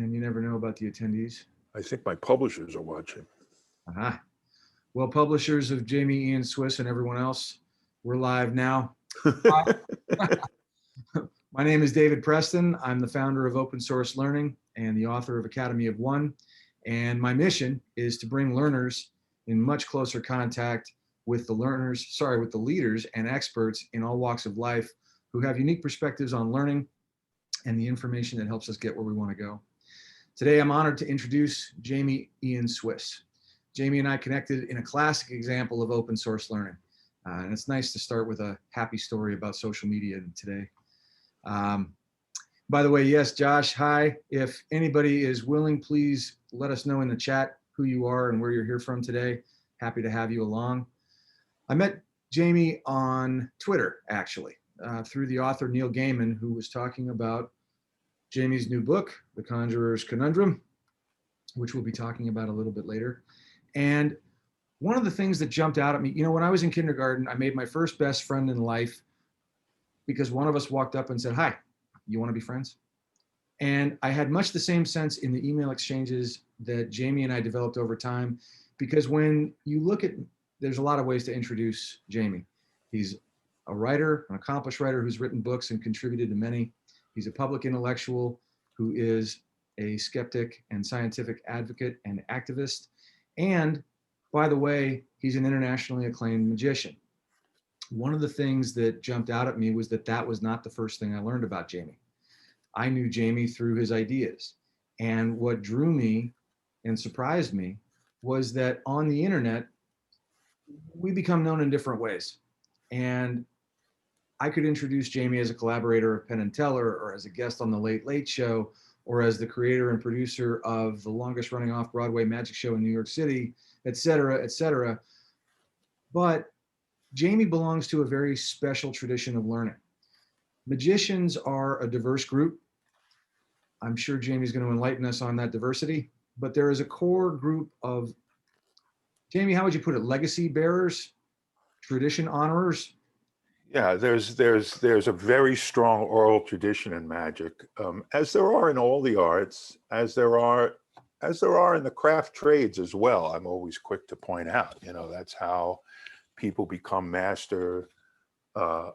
and you never know about the attendees. I think my publishers are watching. Uh-huh. Well, publishers of Jamy Ian Swiss and everyone else, we're live now. My name is David Preston. I'm the founder of Open Source Learning and the author of Academy of One. And my mission is to bring learners in much closer contact with the leaders and experts in all walks of life who have unique perspectives on learning and the information that helps us get where we want to go. Today, I'm honored to introduce Jamy Ian Swiss. Jamy and I connected in a classic example of open source learning. And it's nice to start with a happy story about social media today. By the way, yes, Josh, hi. If anybody is willing, please let us know in the chat who you are and where you're here from today. Happy to have you along. I met Jamy on Twitter, actually, through the author Neil Gaiman, who was talking about Jamy's new book, The Conjurer's Conundrum, which we'll be talking about a little bit later. And one of the things that jumped out at me, when I was in kindergarten, I made my first best friend in life because one of us walked up and said, "Hi, you want to be friends?" And I had much the same sense in the email exchanges that Jamy and I developed over time, because when you look at, there's a lot of ways to introduce Jamy. He's a writer, an accomplished writer who's written books and contributed to many. He's a public intellectual who is a skeptic and scientific advocate and activist. And by the way, he's an internationally acclaimed magician. One of the things that jumped out at me was that was not the first thing I learned about Jamy. I knew Jamy through his ideas. And what drew me and surprised me was that on the internet, we become known in different ways. And I could introduce Jamy as a collaborator of Penn and Teller, or as a guest on the Late Late Show, or as the creator and producer of the longest running off-Broadway magic show in New York City, et cetera, et cetera. But Jamy belongs to a very special tradition of learning. Magicians are a diverse group. I'm sure Jamy's going to enlighten us on that diversity, but there is a core group of, Jamy, how would you put it? Legacy bearers, tradition honorers? Yeah, there's a very strong oral tradition in magic, as there are in all the arts, as there are in the craft trades as well. I'm always quick to point out, that's how people become master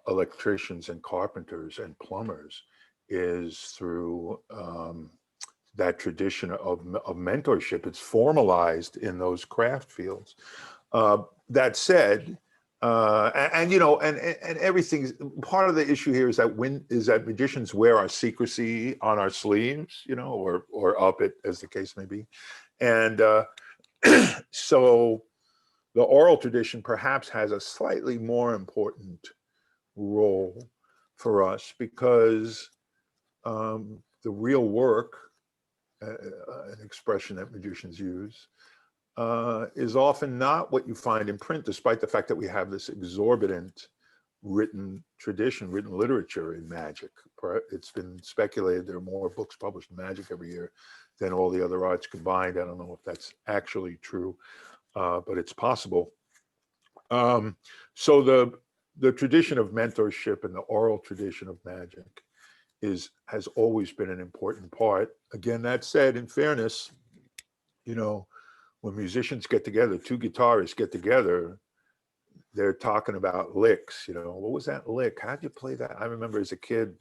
electricians and carpenters and plumbers, is through that tradition of mentorship. It's formalized in those craft fields. That said, and everything. Part of the issue here is that magicians wear our secrecy on our sleeves, or up it, as the case may be, and so the oral tradition perhaps has a slightly more important role for us, because the real work, an expression that magicians use, is often not what you find in print, despite the fact that we have this exorbitant written tradition, written literature in magic. It's been speculated there are more books published in magic every year than all the other arts combined. I don't know if that's actually true, but it's possible. So the tradition of mentorship and the oral tradition of magic has always been an important part. Again, that said, in fairness, when musicians get together, two guitarists get together, they're talking about licks, what was that lick? How'd you play that? I remember as a kid,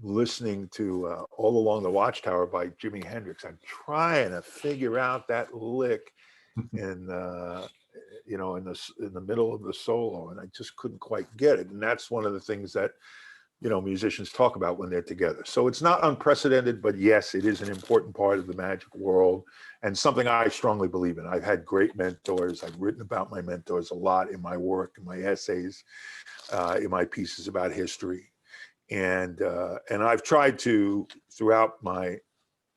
listening to All Along the Watchtower by Jimi Hendrix. I'm trying to figure out that lick in the middle of the solo, and I just couldn't quite get it. And that's one of the things that musicians talk about when they're together. So it's not unprecedented, but yes, it is an important part of the magic world and something I strongly believe in. I've had great mentors. I've written about my mentors a lot in my work, in my essays, in my pieces about history. And I've tried to, throughout my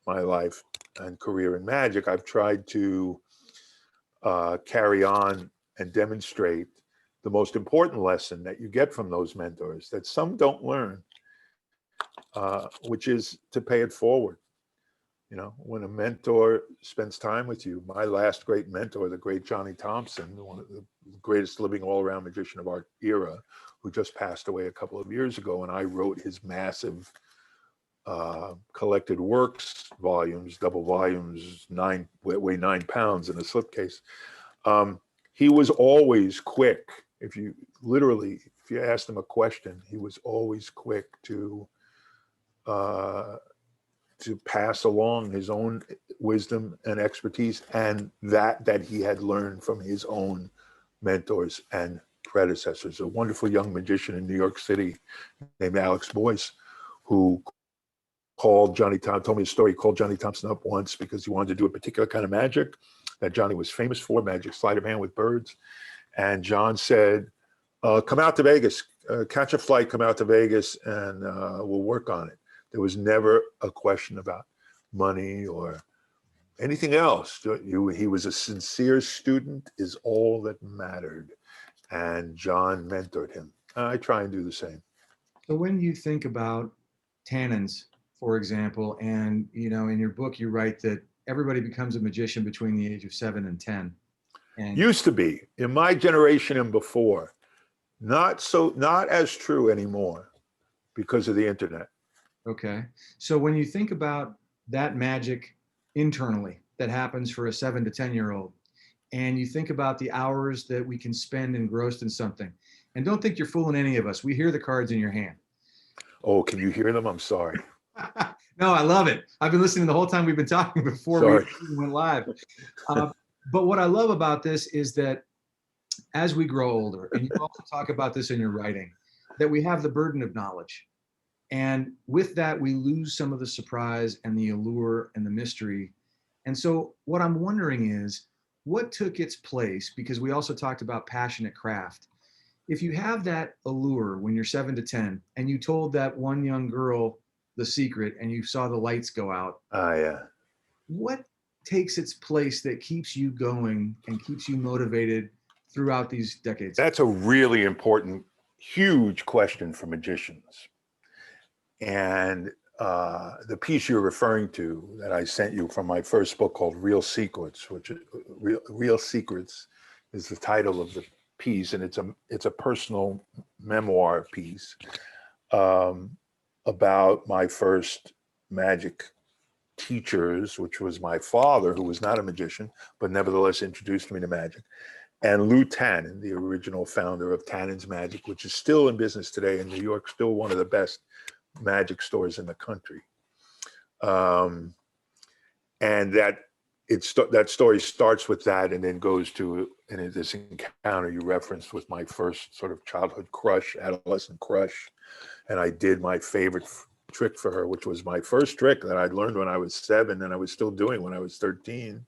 life and career in magic, I've tried to carry on and demonstrate the most important lesson that you get from those mentors that some don't learn, which is to pay it forward. When a mentor spends time with you, my last great mentor, the great Johnny Thompson, one of the greatest living all-around magician of our era, who just passed away a couple of years ago, and I wrote his massive collected works volumes, double volumes, weigh 9 pounds in a slipcase. He was always quick. If you asked him a question, he was always quick to pass along his own wisdom and expertise, and that he had learned from his own mentors and predecessors. A wonderful young magician in New York City named Alex Boyce, who told me a story. He called Johnny Thompson up once because he wanted to do a particular kind of magic that Johnny was famous for, magic sleight of hand with birds. And John said, come out to Vegas, catch a flight, come out to Vegas, and we'll work on it. There was never a question about money or anything else. He was a sincere student, is all that mattered. And John mentored him. I try and do the same. So when you think about tannins, for example, and in your book you write that everybody becomes a magician between the age of 7 and 10. And used to be in my generation and before, not as true anymore because of the internet. Okay. So when you think about that magic internally that happens for a 7 to 10-year-old, and you think about the hours that we can spend engrossed in something, and don't think you're fooling any of us. We hear the cards in your hand. Oh, can you hear them? I'm sorry. No, I love it. I've been listening the whole time we've been talking before we went live. But what I love about this is that as we grow older, and you also talk about this in your writing, that we have the burden of knowledge. And with that, we lose some of the surprise and the allure and the mystery. And so what I'm wondering is, what took its place? Because we also talked about passionate craft. If you have that allure when you're 7 to 10, and you told that one young girl the secret and you saw the lights go out, yeah. What takes its place that keeps you going and keeps you motivated throughout these decades? That's a really important, huge question for magicians. And the piece you're referring to that I sent you from my first book called Real Secrets, which is Real Secrets is the title of the piece, and it's a personal memoir piece about my first magic teachers, which was my father, who was not a magician, but nevertheless introduced me to magic, and Lou Tannen, the original founder of Tannen's Magic, which is still in business today in New York, still one of the best magic stores in the country. And that story starts with that and then goes to this encounter you referenced with my first sort of childhood crush, adolescent crush. And I did my favorite trick for her, which was my first trick that I'd learned when I was 7 and I was still doing when I was 13,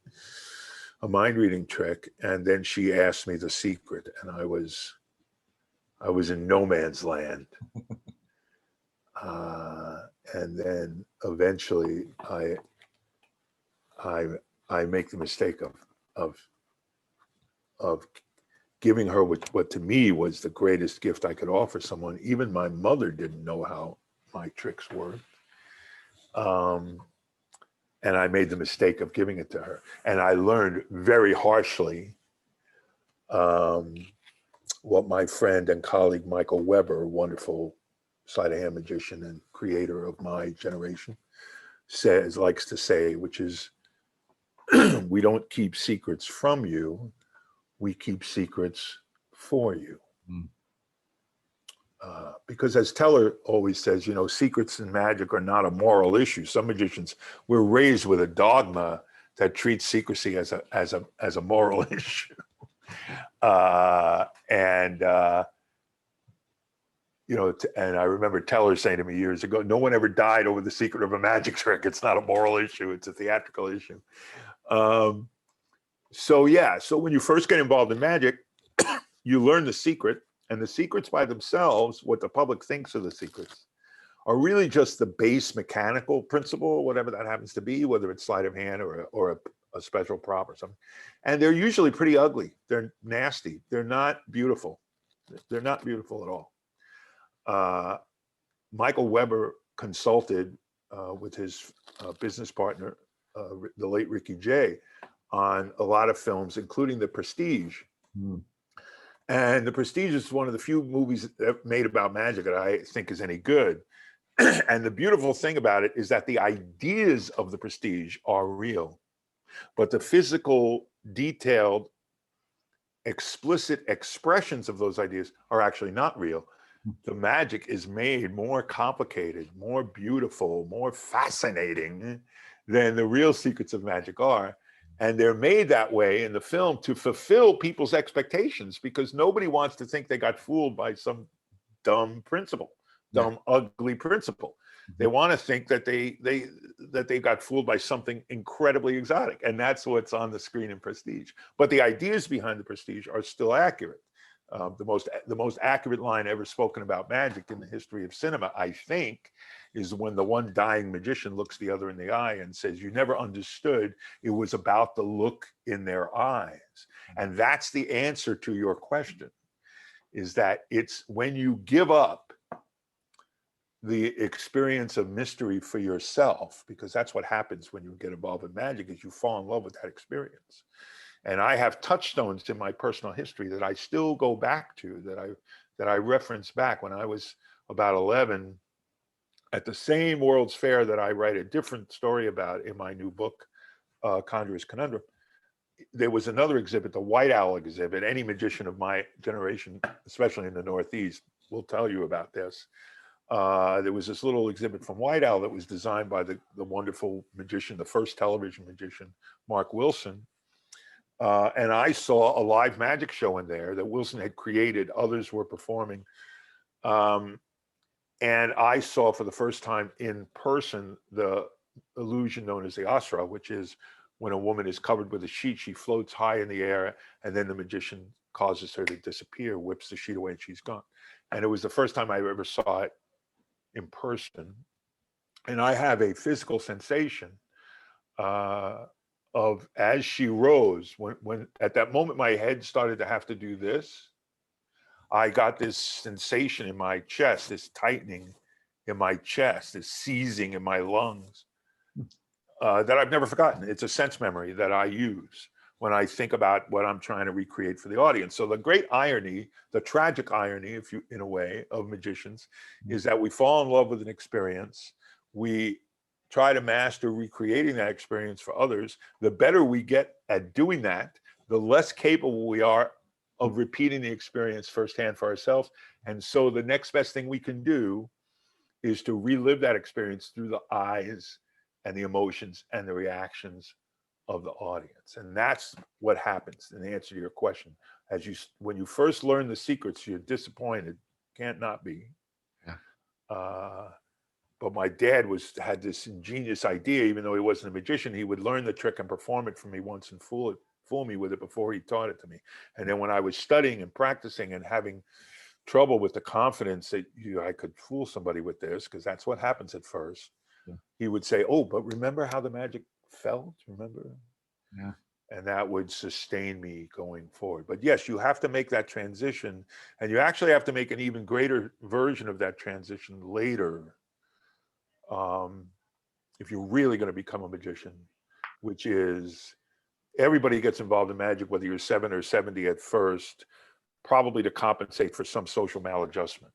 a mind reading trick. And then she asked me the secret, and I was in no man's land. And then eventually I make the mistake of giving her what to me was the greatest gift I could offer someone. Even my mother didn't know how my tricks worked. And I made the mistake of giving it to her. And I learned very harshly what my friend and colleague Michael Weber, a wonderful sleight of hand magician and creator of my generation, likes to say, which is, we don't keep secrets from you, we keep secrets for you. Mm. Because as Teller always says, secrets in magic are not a moral issue. Some magicians, we're raised with a dogma that treats secrecy as a moral issue. And I remember Teller saying to me years ago, no one ever died over the secret of a magic trick. It's not a moral issue, it's a theatrical issue. So when you first get involved in magic, you learn the secret, and the secrets by themselves, what the public thinks of the secrets, are really just the base mechanical principle, whatever that happens to be, whether it's sleight of hand or a special prop or something. And they're usually pretty ugly. They're nasty. They're not beautiful. They're not beautiful at all. Michael Weber consulted with his business partner, the late Ricky Jay, on a lot of films, including The Prestige. Mm. And The Prestige is one of the few movies made about magic that I think is any good. And the beautiful thing about it is that the ideas of the prestige are real, but the physical, detailed, explicit expressions of those ideas are actually not real. The magic is made more complicated, more beautiful, more fascinating than the real secrets of magic are. And they're made that way in the film to fulfill people's expectations, because nobody wants to think they got fooled by some dumb principle, dumb, ugly principle. They want to think that they got fooled by something incredibly exotic, and that's what's on the screen in Prestige. But the ideas behind the Prestige are still accurate. The most accurate line ever spoken about magic in the history of cinema, I think, is when the one dying magician looks the other in the eye and says, "You never understood. It was about the look in their eyes." And that's the answer to your question, is that it's when you give up the experience of mystery for yourself, because that's what happens when you get involved in magic, is you fall in love with that experience. And I have touchstones in my personal history that I still go back to, that I reference back when I was about 11 at the same World's Fair that I write a different story about in my new book, Conjurer's Conundrum. There was another exhibit, the White Owl exhibit. Any magician of my generation, especially in the Northeast, will tell you about this. There was this little exhibit from White Owl that was designed by the wonderful magician, the first television magician, Mark Wilson. And I saw a live magic show in there that Wilson had created. Others were performing. And I saw for the first time in person the illusion known as the asra, which is when a woman is covered with a sheet, she floats high in the air, and then the magician causes her to disappear, whips the sheet away, and she's gone. And it was the first time I ever saw it in person. And I have a physical sensation of, as she rose, when at that moment my head started to have to do this, I got this sensation in my chest, this tightening in my chest, this seizing in my lungs, that I've never forgotten. It's a sense memory that I use when I think about what I'm trying to recreate for the audience. So the great irony, the tragic irony, if you, in a way, of magicians, is that we fall in love with an experience. We try to master recreating that experience for others. The better we get at doing that, the less capable we are of repeating the experience firsthand for ourselves. And so the next best thing we can do is to relive that experience through the eyes and the emotions and the reactions of the audience. And that's what happens. In answer to your question, when you first learn the secrets, you're disappointed. Can't not be. But my dad had this ingenious idea. Even though he wasn't a magician, he would learn the trick and perform it for me once and fool me with it before he taught it to me. And then when I was studying and practicing and having trouble with the confidence that I could fool somebody with this, because that's what happens at first, he would say, "Oh, but remember how the magic felt? Remember?" Yeah. And that would sustain me going forward. But yes, you have to make that transition, and you actually have to make an even greater version of that transition later, if you're really going to become a magician, which is, everybody gets involved in magic, whether you're 7 or 70 at first, probably to compensate for some social maladjustment.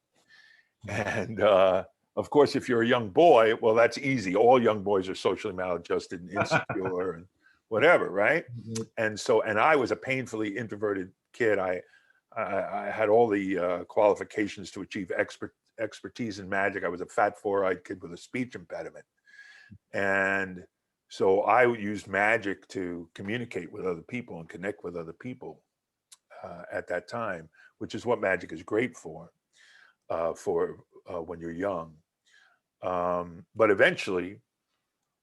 And of course, if you're a young boy, well, that's easy. All young boys are socially maladjusted and insecure and whatever, right? And I was a painfully introverted kid. I had all the qualifications to achieve expertise in magic. I was a fat, four-eyed kid with a speech impediment. And so I used magic to communicate with other people and connect with other people at that time, which is what magic is great for when you're young. But eventually,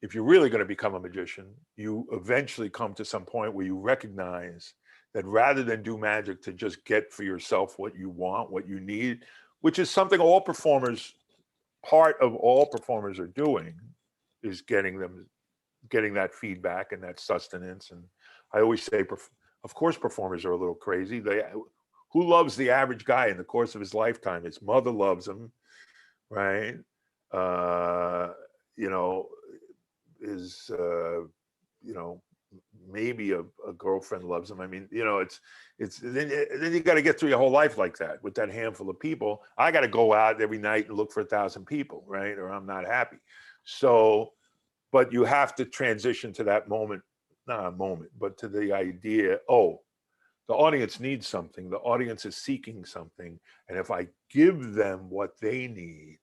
if you're really going to become a magician, you eventually come to some point where you recognize that rather than do magic to just get for yourself what you want, what you need, which is something part of all performers are doing, is getting that feedback and that sustenance. And I always say, of course, performers are a little crazy. Who loves the average guy in the course of his lifetime? His mother loves him, right? His maybe a girlfriend loves them. I mean, it's then you got to get through your whole life like that with that handful of people. I got to go out every night and look for 1,000 people, right? Or I'm not happy. So, but you have to transition to that moment, not a moment, but to the idea, oh, the audience needs something. The audience is seeking something. And if I give them what they need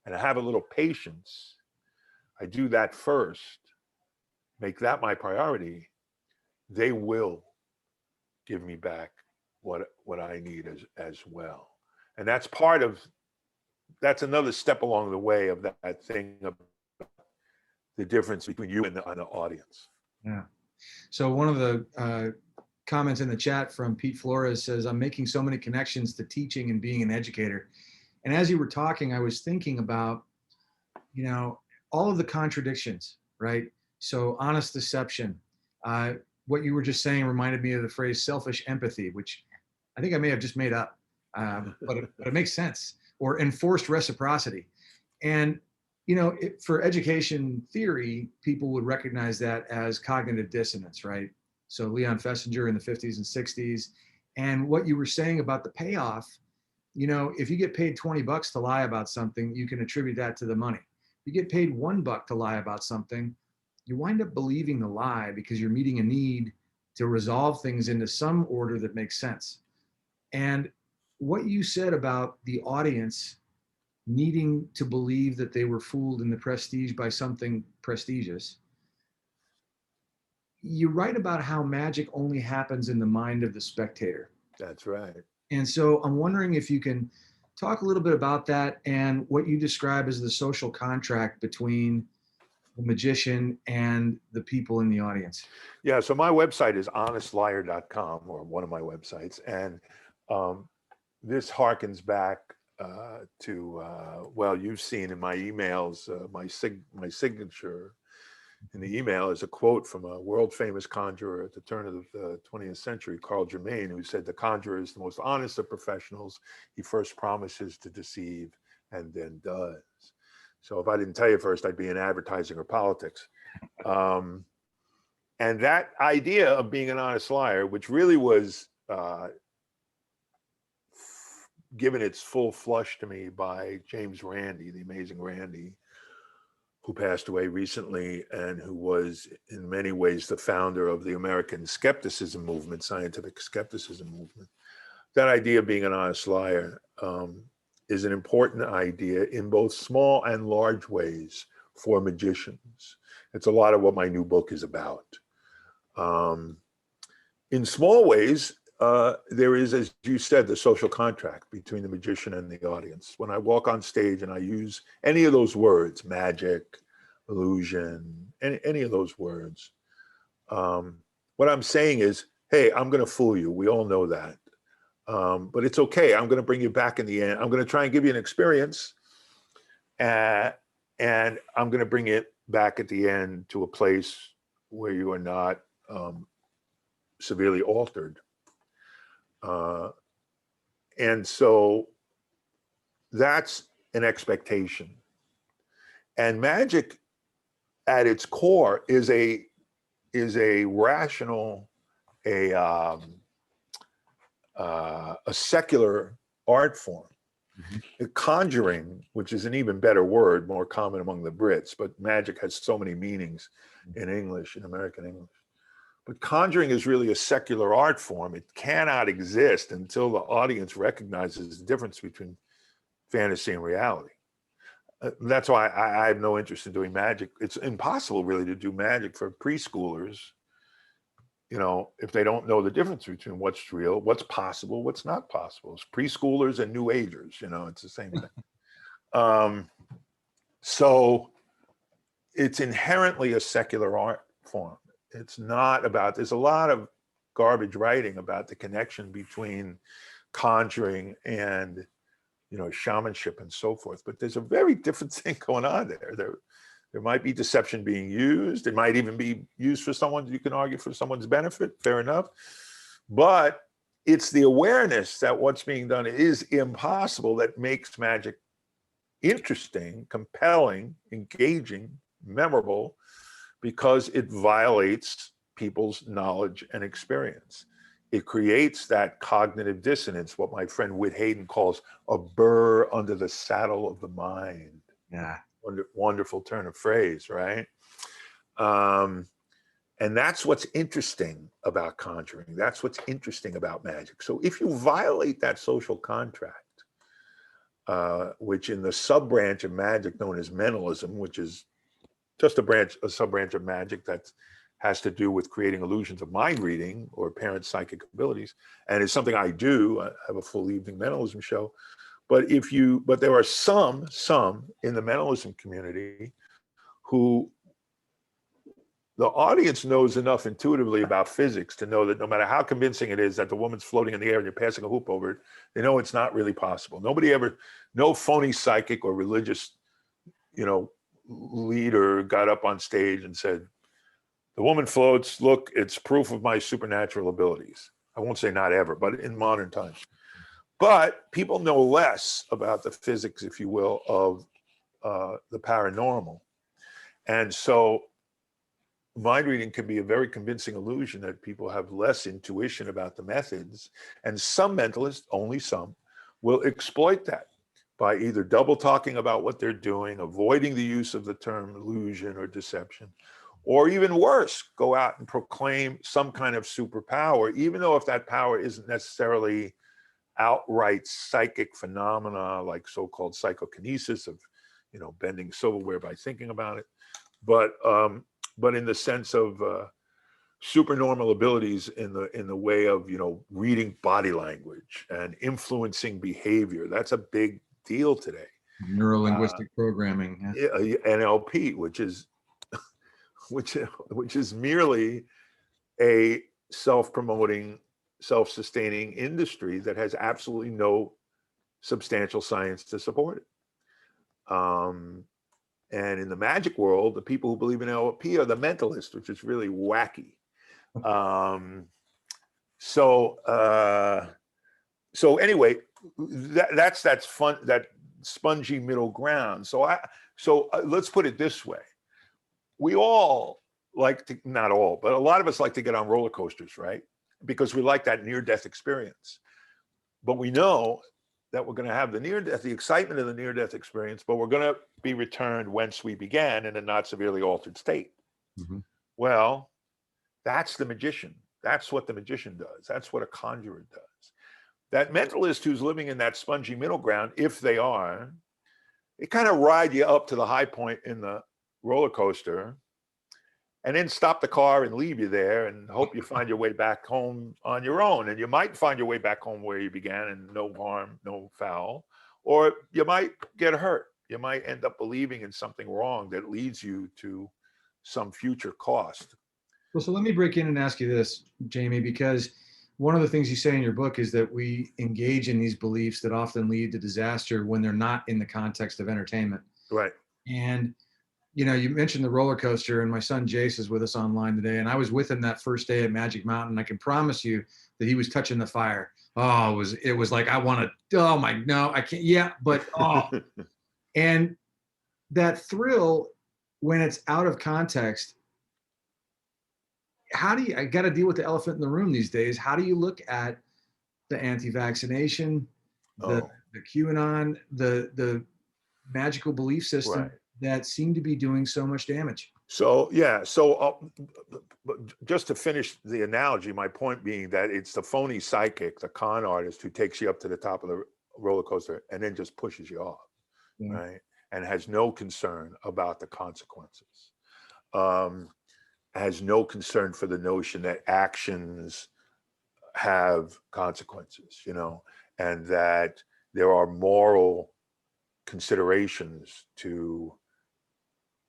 and I have a little patience, I do that first, make that my priority, they will give me back what I need as well. And that's another step along the way of that thing of the difference between you and the audience. Yeah. So one of the comments in the chat from Pete Flores says, I'm making so many connections to teaching and being an educator. And as you were talking, I was thinking about, all of the contradictions, right? So honest deception. What you were just saying reminded me of the phrase selfish empathy, which I think I may have just made up, but it makes sense. Or enforced reciprocity. And, for education theory, people would recognize that as cognitive dissonance, right? So Leon Festinger in the 50s and 60s. And what you were saying about the payoff, if you get paid $20 to lie about something, you can attribute that to the money. If you get paid $1 to lie about something, you wind up believing the lie because you're meeting a need to resolve things into some order that makes sense. And what you said about the audience needing to believe that they were fooled in the prestige by something prestigious, you write about how magic only happens in the mind of the spectator. That's right. And so I'm wondering if you can talk a little bit about that and what you describe as the social contract between the magician and the people in the audience. Yeah, so my website is honestliar.com, or one of my websites. And this harkens back to, well, you've seen in my emails, my signature in the email is a quote from a world famous conjurer at the turn of the 20th century, Carl Germain, who said, the conjurer is the most honest of professionals. He first promises to deceive and then does. So if I didn't tell you first, I'd be in advertising or politics. And that idea of being an honest liar, which really was given its full flush to me by James Randi, the amazing Randi, who passed away recently and who was in many ways the founder of the American skepticism movement, scientific skepticism movement. That idea of being an honest liar is an important idea in both small and large ways for magicians. It's a lot of what my new book is about. In small ways, there is, as you said, the social contract between the magician and the audience. When I walk on stage and I use any of those words, magic, illusion, any of those words, what I'm saying is, hey, I'm going to fool you. We all know that. But it's okay. I'm going to bring you back in the end. I'm going to try and give you an experience. And I'm going to bring it back at the end to a place where you are not severely altered. And so that's an expectation. And magic at its core is a rational, a secular art form. Mm-hmm. Conjuring, which is an even better word, more common among the Brits, but magic has so many meanings in English, in American English. But conjuring is really a secular art form. It cannot exist until the audience recognizes the difference between fantasy and reality. That's why I have no interest in doing magic. It's impossible really to do magic for preschoolers, if they don't know the difference between what's real, what's possible, what's not possible. It's preschoolers and new agers, it's the same thing. So it's inherently a secular art form. It's not about, there's a lot of garbage writing about the connection between conjuring and, shamanship and so forth. But there's a very different thing going on there. There might be deception being used. It might even be used for someone, you can argue, for someone's benefit, fair enough. But it's the awareness that what's being done is impossible that makes magic interesting, compelling, engaging, memorable, because it violates people's knowledge and experience. It creates that cognitive dissonance, what my friend Whit Hayden calls a burr under the saddle of the mind. Yeah. Wonderful turn of phrase, right? And that's what's interesting about conjuring. That's what's interesting about magic. So if you violate that social contract, which in the sub-branch of magic known as mentalism, which is just a sub-branch of magic that has to do with creating illusions of mind reading or apparent psychic abilities, and it's something I do. I have a full evening mentalism show. But there are some in the mentalism community who the audience knows enough intuitively about physics to know that no matter how convincing it is that the woman's floating in the air and you're passing a hoop over it, they know it's not really possible. No phony psychic or religious, leader got up on stage and said, "The woman floats, look, it's proof of my supernatural abilities." I won't say not ever, but in modern times. But people know less about the physics, if you will, of the paranormal. And so mind reading can be a very convincing illusion that people have less intuition about the methods. And some mentalists, only some, will exploit that by either double talking about what they're doing, avoiding the use of the term illusion or deception, or even worse, go out and proclaim some kind of superpower, even though if that power isn't necessarily outright psychic phenomena like so-called psychokinesis of, bending silverware by thinking about it, but in the sense of supernormal abilities in the way of reading body language and influencing behavior. That's a big deal today. Neuro-linguistic programming. Yeah. NLP, which is merely a self-promoting, self-sustaining industry that has absolutely no substantial science to support it. And in the magic world, the people who believe in NLP are the mentalists, which is really wacky. So anyway, that's fun, that spongy middle ground. So let's put it this way: we all like to, not all, but a lot of us like to get on roller coasters, right? Because we like that near-death experience. But we know that we're going to have the excitement of the near-death experience, but we're going to be returned whence we began in a not severely altered state. Mm-hmm. Well, that's the magician. That's what the magician does. That's what a conjurer does. That mentalist who's living in that spongy middle ground, if they are, they kind of ride you up to the high point in the roller coaster and then stop the car and leave you there and hope you find your way back home on your own. And you might find your way back home where you began and no harm, no foul, or you might get hurt. You might end up believing in something wrong that leads you to some future cost. Well, so let me break in and ask you this, Jamy, because one of the things you say in your book is that we engage in these beliefs that often lead to disaster when they're not in the context of entertainment. Right. And you mentioned the roller coaster, and my son Jace is with us online today, and I was with him that first day at Magic Mountain. I can promise you that he was touching the fire. Oh, it was like, I want to, oh my, no, I can't. Yeah, but, and that thrill when it's out of context, I got to deal with the elephant in the room these days. How do you look at the anti-vaccination, the QAnon, the magical belief system, right, that seem to be doing so much damage? So just to finish the analogy, my point being that it's the phony psychic, the con artist, who takes you up to the top of the roller coaster and then just pushes you off, right? And has no concern about the consequences. Has no concern for the notion that actions have consequences, and that there are moral considerations to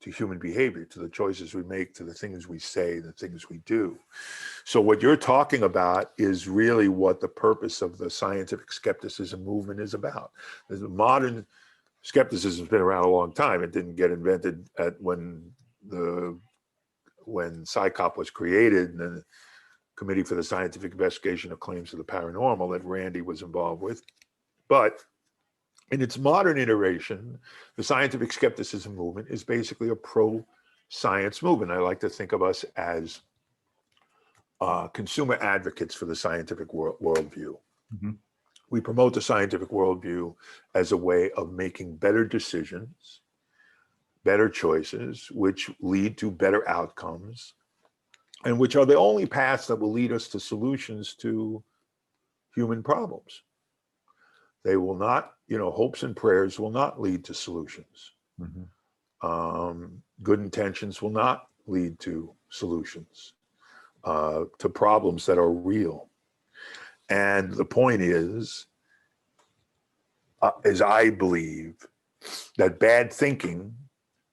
human behavior, to the choices we make, to the things we say, the things we do. So what you're talking about is really what the purpose of the scientific skepticism movement is about. The modern skepticism has been around a long time. It didn't get invented when PsyCop was created, and the Committee for the Scientific Investigation of Claims of the Paranormal that Randy was involved with. But in its modern iteration, the scientific skepticism movement is basically a pro-science movement. I like to think of us as consumer advocates for the scientific worldview. Mhm. We promote the scientific worldview as a way of making better decisions, better choices, which lead to better outcomes, and which are the only paths that will lead us to solutions to human problems. They will not, hopes and prayers will not lead to solutions. Mhm. Good intentions will not lead to solutions, to problems that are real. And the point is I believe that bad thinking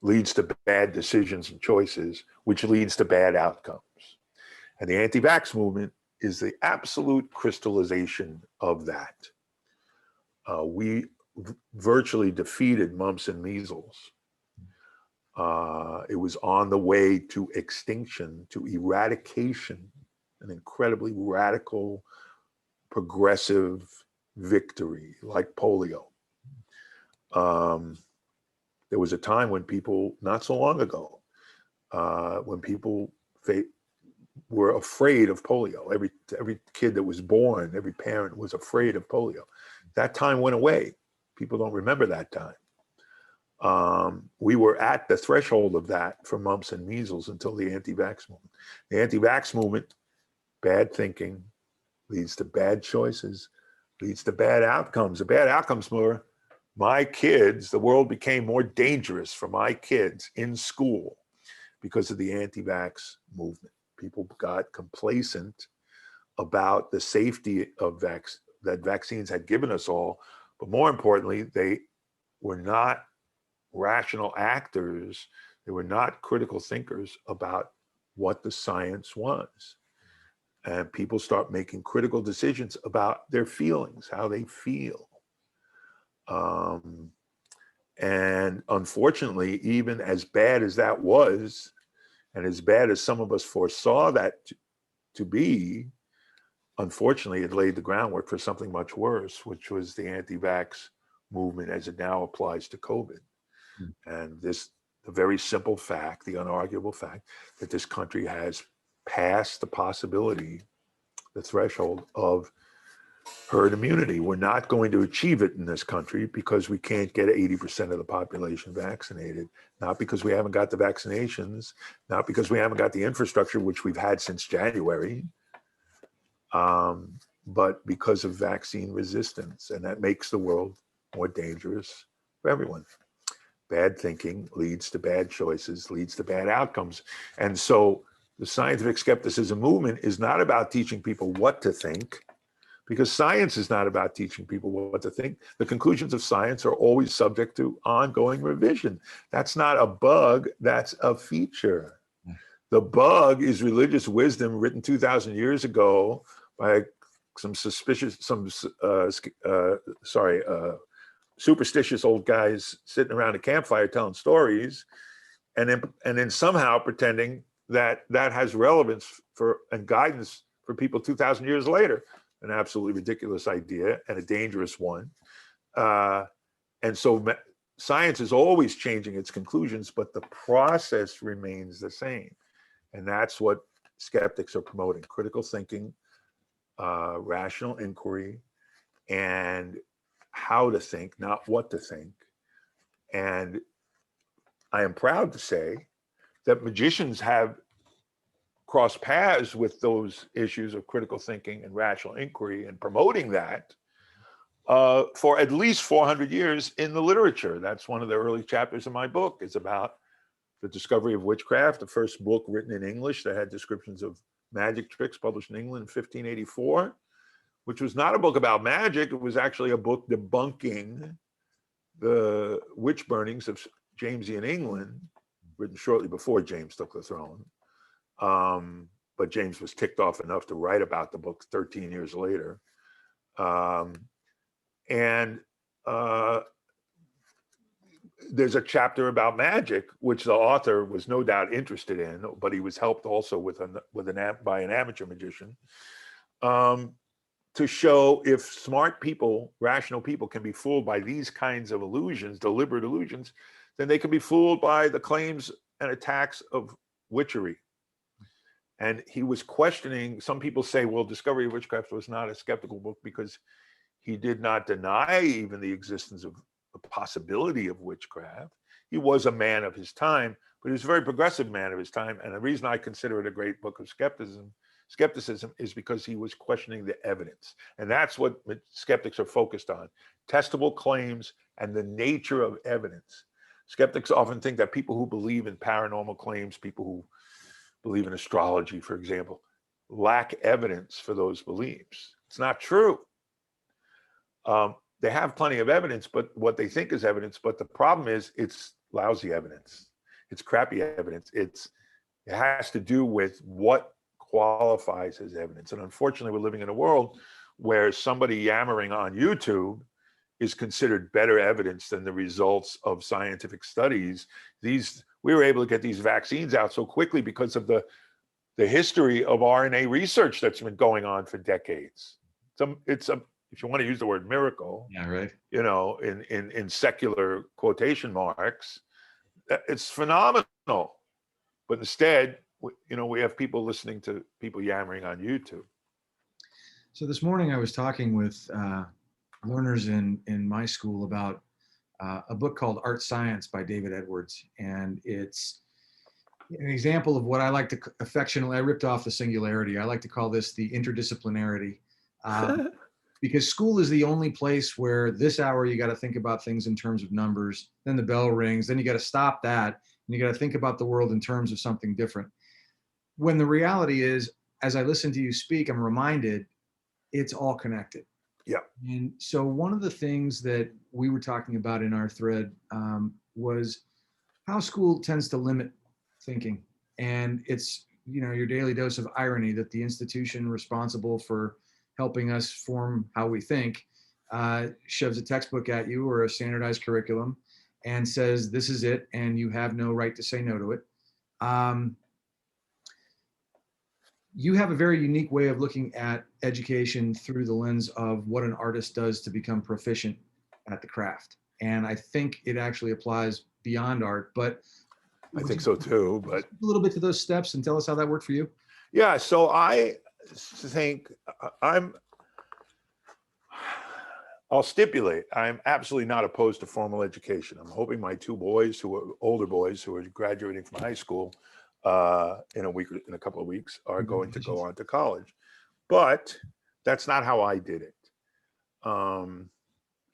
leads to bad decisions and choices, which leads to bad outcomes. And the anti-vax movement is the absolute crystallization of that. We virtually defeated mumps and measles. It was on the way to extinction, to eradication, an incredibly radical, progressive victory, like polio. There was a time when people, not so long ago, when people were afraid of polio. Every kid that was born, every parent was afraid of polio. That time went away. People don't remember that time. We were at the threshold of that for mumps and measles until the anti-vax movement. The anti-vax movement, bad thinking leads to bad choices, leads to bad outcomes. The bad outcomes were my kids, the world became more dangerous for my kids in school because of the anti-vax movement. People got complacent about the safety of that vaccines had given us all, but more importantly, they were not rational actors. They were not critical thinkers about what the science was. And people start making critical decisions about their feelings, how they feel. And unfortunately, even as bad as that was, and as bad as some of us foresaw that to be, unfortunately, it laid the groundwork for something much worse, which was the anti-vax movement as it now applies to COVID. And the very simple fact, the unarguable fact, that this country has passed the possibility, the threshold of herd immunity. We're not going to achieve it in this country because we can't get 80% of the population vaccinated, not because we haven't got the vaccinations, not because we haven't got the infrastructure, which we've had since January, but because of vaccine resistance. And that makes the world more dangerous for everyone. Bad thinking leads to bad choices, leads to bad outcomes. And so the scientific skepticism movement is not about teaching people what to think, because science is not about teaching people what to think. The conclusions of science are always subject to ongoing revision. That's not a bug, that's a feature. The bug is religious wisdom written 2,000 years ago by some superstitious old guys sitting around a campfire telling stories, and then somehow pretending that has relevance for and guidance for people 2,000 years later. An absolutely ridiculous idea and a dangerous one. And so science is always changing its conclusions, but the process remains the same. And that's what skeptics are promoting: critical thinking, rational inquiry, and how to think, not what to think. And I am proud to say that magicians have crossed paths with those issues of critical thinking and rational inquiry and promoting that for at least 400 years in the literature. That's one of the early chapters of my book. It's about the discovery of witchcraft, the first book written in English that had descriptions of magic tricks, published in England in 1584, which was not a book about magic. It was actually a book debunking the witch burnings of James Ian England, written shortly before James took the throne. But James was ticked off enough to write about the book 13 years later. There's a chapter about magic, which the author was no doubt interested in, but he was helped also by an amateur magician, to show if smart people, rational people, can be fooled by these kinds of illusions, deliberate illusions, then they can be fooled by the claims and attacks of witchery. And he was questioning, some people say, well, Discovery of Witchcraft was not a skeptical book because he did not deny even the existence of the possibility of witchcraft. He was a man of his time, but he was a very progressive man of his time. And the reason I consider it a great book of skepticism is because he was questioning the evidence. And that's what skeptics are focused on: testable claims and the nature of evidence. Skeptics often think that people who believe in paranormal claims, people who believe in astrology, for example, lack evidence for those beliefs. It's not true. They have plenty of evidence, but what they think is evidence. But the problem is it's lousy evidence. It's crappy evidence. It has to do with what qualifies as evidence. And unfortunately, we're living in a world where somebody yammering on YouTube is considered better evidence than the results of scientific studies. We were able to get these vaccines out so quickly because of the history of RNA research that's been going on for decades. It's a, if you want to use the word miracle, Yeah, right. you know, in secular quotation marks, it's phenomenal. But instead, you know, we have people listening to people yammering on YouTube. So this morning I was talking with learners in my school about a book called Art Science by David Edwards. And it's an example of what I like to affectionately, I ripped off the singularity. I like to call this the interdisciplinarity. Because school is the only place where this hour you got to think about things in terms of numbers, then the bell rings, then you got to stop that, and you got to think about the world in terms of something different. When the reality is, as I listen to you speak, I'm reminded it's all connected. Yeah. And so one of the things that we were talking about in our thread was how school tends to limit thinking. And it's, you know, your daily dose of irony that the institution responsible for helping us form how we think shoves a textbook at you or a standardized curriculum and says, this is it, and you have no right to say no to it. You have a very unique way of looking at education through the lens of what an artist does to become proficient at the craft. And I think it actually applies beyond art, but I think so too, but a little bit to those steps and tell us how that worked for you. Yeah, so I think I'll stipulate, I'm absolutely not opposed to formal education. I'm hoping my two boys, who are older boys, who are graduating from high school in a couple of weeks, are going to go on to college. But that's not how I did it.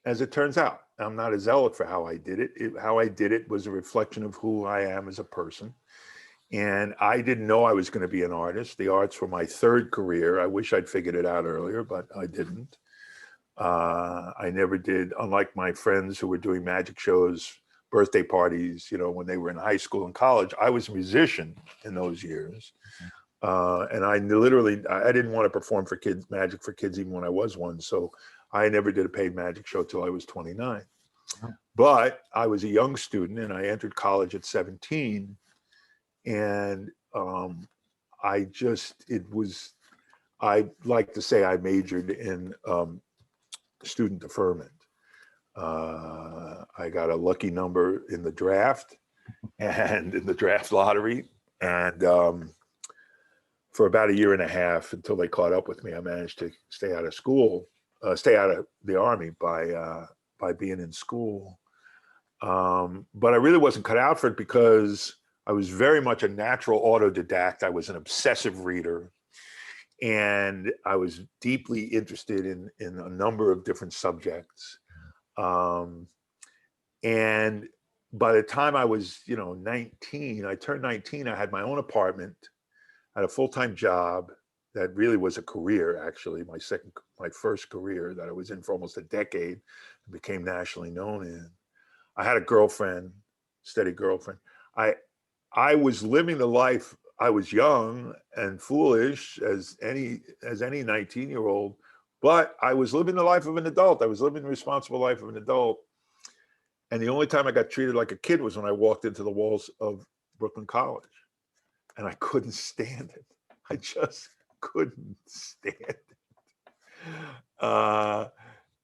As it turns out, I'm not a zealot for how I did it. How I did it was a reflection of who I am as a person. And I didn't know I was going to be an artist. The arts were my third career. I wish I'd figured it out earlier, but I didn't. I never did, unlike my friends who were doing magic shows, birthday parties, you know, when they were in high school and college. I was a musician in those years. And I didn't want to perform for kids, magic for kids, even when I was one. So I never did a paid magic show till I was 29. But I was a young student and I entered college at 17. And I like to say I majored in student deferment. I got a lucky number in the draft and in the draft lottery. And for about a year and a half until they caught up with me, I managed to stay out of school, stay out of the Army by being in school. But I really wasn't cut out for it because I was very much a natural autodidact. I was an obsessive reader. And I was deeply interested in a number of different subjects. And by the time I was, 19, I turned 19, I had my own apartment, I had a full-time job that really was a career, actually, my first career that I was in for almost a decade and became nationally known in. I had a girlfriend, steady girlfriend. I was living the life. I was young and foolish as any 19-year-old, but I was living the life of an adult. I was living the responsible life of an adult. And the only time I got treated like a kid was when I walked into the walls of Brooklyn College. And I couldn't stand it. I just couldn't stand it.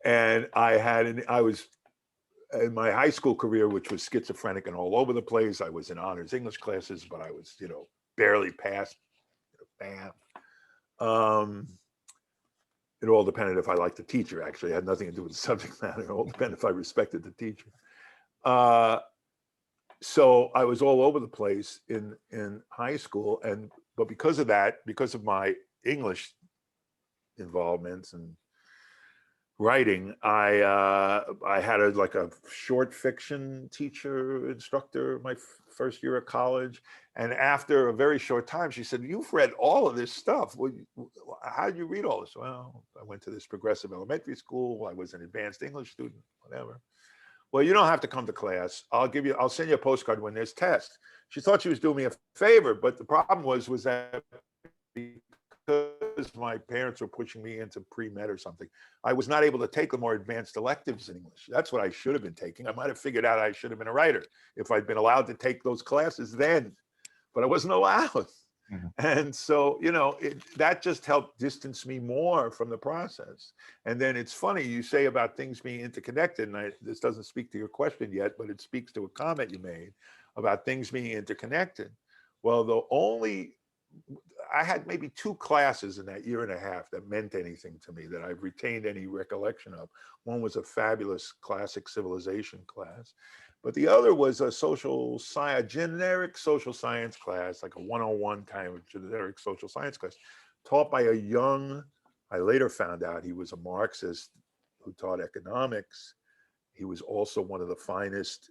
And I was in my high school career, which was schizophrenic and all over the place. I was in honors English classes, but I was, barely passed bam. It all depended if I liked the teacher, actually. It had nothing to do with the subject matter. It all depended if I respected the teacher. So I was all over the place in high school. But because of that, because of my English involvements and writing, I had like a short fiction teacher, instructor my first year of college. And after a very short time, she said, "You've read all of this stuff. Well, how did you read all this?" Well, I went to this progressive elementary school. I was an advanced English student, whatever. "Well, you don't have to come to class. I'll send you a postcard when there's tests." She thought she was doing me a favor, but the problem was that because my parents were pushing me into pre-med or something, I was not able to take the more advanced electives in English. That's what I should have been taking. I might have figured out I should have been a writer if I'd been allowed to take those classes then, but I wasn't allowed. Mm-hmm. And so, that just helped distance me more from the process. And then it's funny, you say about things being interconnected, and this doesn't speak to your question yet, but it speaks to a comment you made about things being interconnected. Well, I had maybe 2 classes in that year and a half that meant anything to me, that I've retained any recollection of. One was a fabulous classic civilization class, but the other was a generic social science class, like a 101 kind of generic social science class, taught by a young, I later found out he was a Marxist who taught economics. He was also one of the finest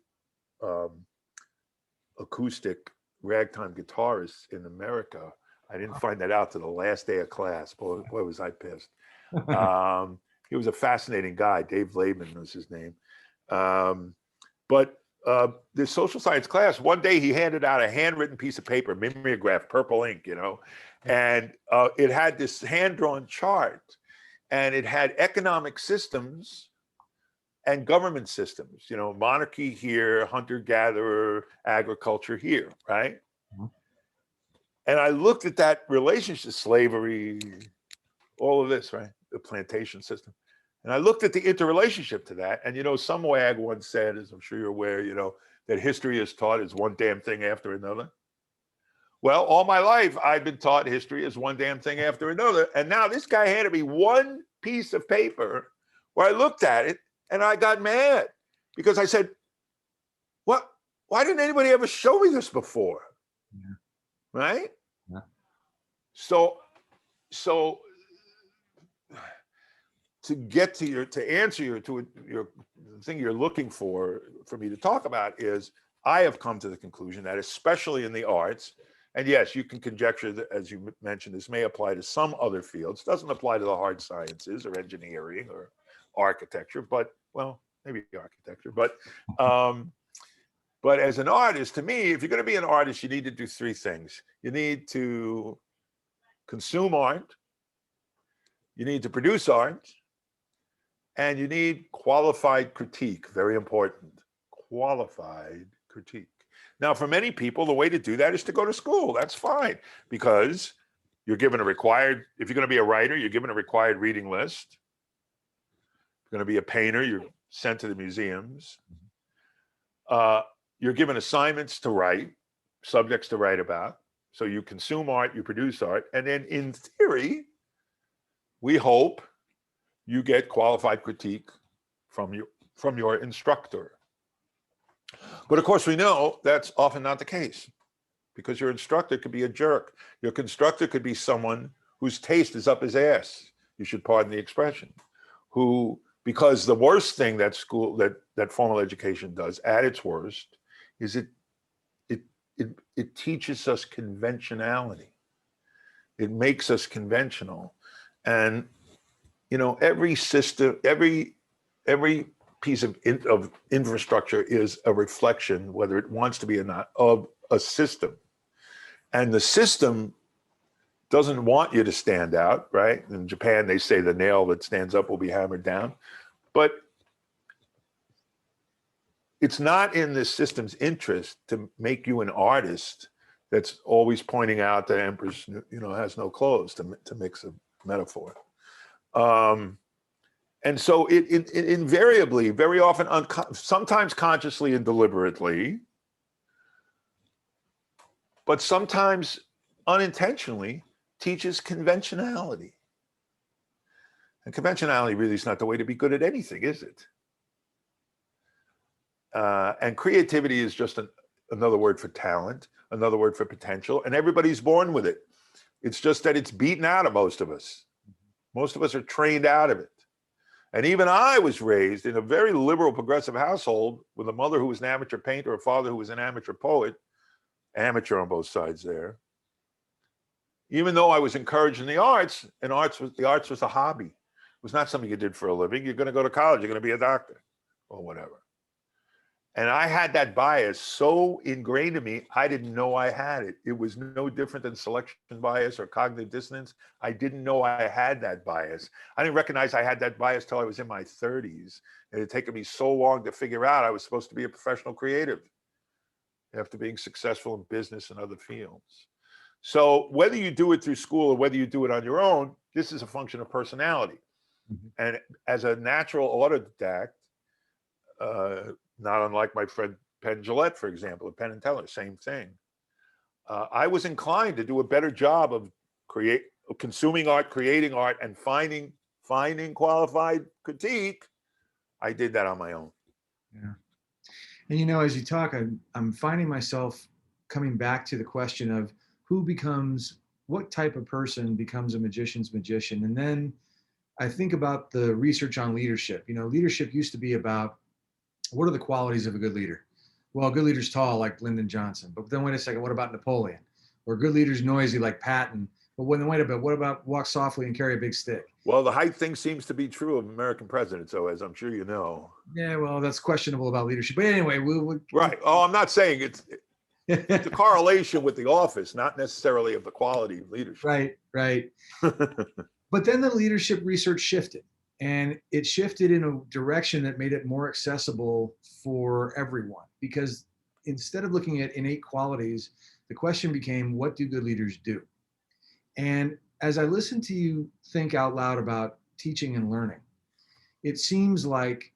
acoustic ragtime guitarists in America. I didn't find that out to the last day of class. Boy, was I pissed. He was a fascinating guy. Dave Laban was his name. But this social science class, one day he handed out a handwritten piece of paper, mimeograph, purple ink, and it had this hand-drawn chart, and it had economic systems and government systems, monarchy here, hunter-gatherer, agriculture here, right? Mm-hmm. And I looked at that relationship, slavery, all of this, right? The plantation system. And I looked at the interrelationship to that. And, some wag once said, as I'm sure you're aware, that history is taught as one damn thing after another. Well, all my life, I've been taught history as one damn thing after another. And now this guy handed me one piece of paper where I looked at it and I got mad because I said, "What? Why didn't anybody ever show me this before?" Yeah. Right? Yeah. So to answer your thing you're looking for me to talk about is, I have come to the conclusion that especially in the arts, and yes, you can conjecture that, as you mentioned, this may apply to some other fields, doesn't apply to the hard sciences or engineering or architecture, but maybe architecture, but as an artist, to me, if you're going to be an artist, you need to do 3 things. You need to consume art, you need to produce art, and you need qualified critique. Very important. Qualified critique. Now, for many people, the way to do that is to go to school. That's fine, because you're given if you're going to be a writer, you're given a required reading list. If you're going to be a painter, you're sent to the museums. You're given assignments to write, subjects to write about. So you consume art, you produce art, and then in theory, we hope you get qualified critique from your instructor. But of course, we know that's often not the case, because your instructor could be a jerk. Your instructor could be someone whose taste is up his ass, you should pardon the expression, because the worst thing that formal education does at its worst is it teaches us conventionality. It makes us conventional. And every system, every piece of infrastructure is a reflection, whether it wants to be or not, of a system. And the system doesn't want you to stand out, right? In Japan, they say the nail that stands up will be hammered down. But it's not in the system's interest to make you an artist that's always pointing out that Empress, has no clothes, to mix a metaphor. And so it invariably, very often, sometimes consciously and deliberately, but sometimes unintentionally, teaches conventionality. And conventionality really is not the way to be good at anything, is it? And creativity is just another word for talent, another word for potential, and everybody's born with it. It's just that it's beaten out of most of us. Most of us are trained out of it. And even I was raised in a very liberal, progressive household with a mother who was an amateur painter, a father who was an amateur poet, amateur on both sides there. Even though I was encouraged in the arts, and the arts was a hobby. It was not something you did for a living. You're going to go to college, you're going to be a doctor or whatever. And I had that bias so ingrained in me, I didn't know I had it. It was no different than selection bias or cognitive dissonance. I didn't know I had that bias. I didn't recognize I had that bias till I was in my 30s. It had taken me so long to figure out I was supposed to be a professional creative after being successful in business and other fields. So whether you do it through school or whether you do it on your own, this is a function of personality. Mm-hmm. And as a natural autodidact, not unlike my friend Penn Jillette, for example, at Penn and Teller, same thing. I was inclined to do a better job of consuming art, creating art, and finding qualified critique. I did that on my own. Yeah. And you know, as you talk, I'm finding myself coming back to the question of what type of person becomes a magician's magician. And then I think about the research on leadership. You know, leadership used to be about, what are the qualities of a good leader? Well, a good leader's tall, like Lyndon Johnson. But then wait a second, what about Napoleon? Or a good leader's noisy, like Patton. But wait a bit, what about walk softly and carry a big stick? Well, the height thing seems to be true of American presidents, though, as I'm sure you know. Yeah, well, that's questionable about leadership. But anyway, right. Oh, I'm not saying it's a correlation with the office, not necessarily of the quality of leadership. Right. But then the leadership research shifted. And it shifted in a direction that made it more accessible for everyone. Because instead of looking at innate qualities, the question became, what do good leaders do? And as I listen to you think out loud about teaching and learning, it seems like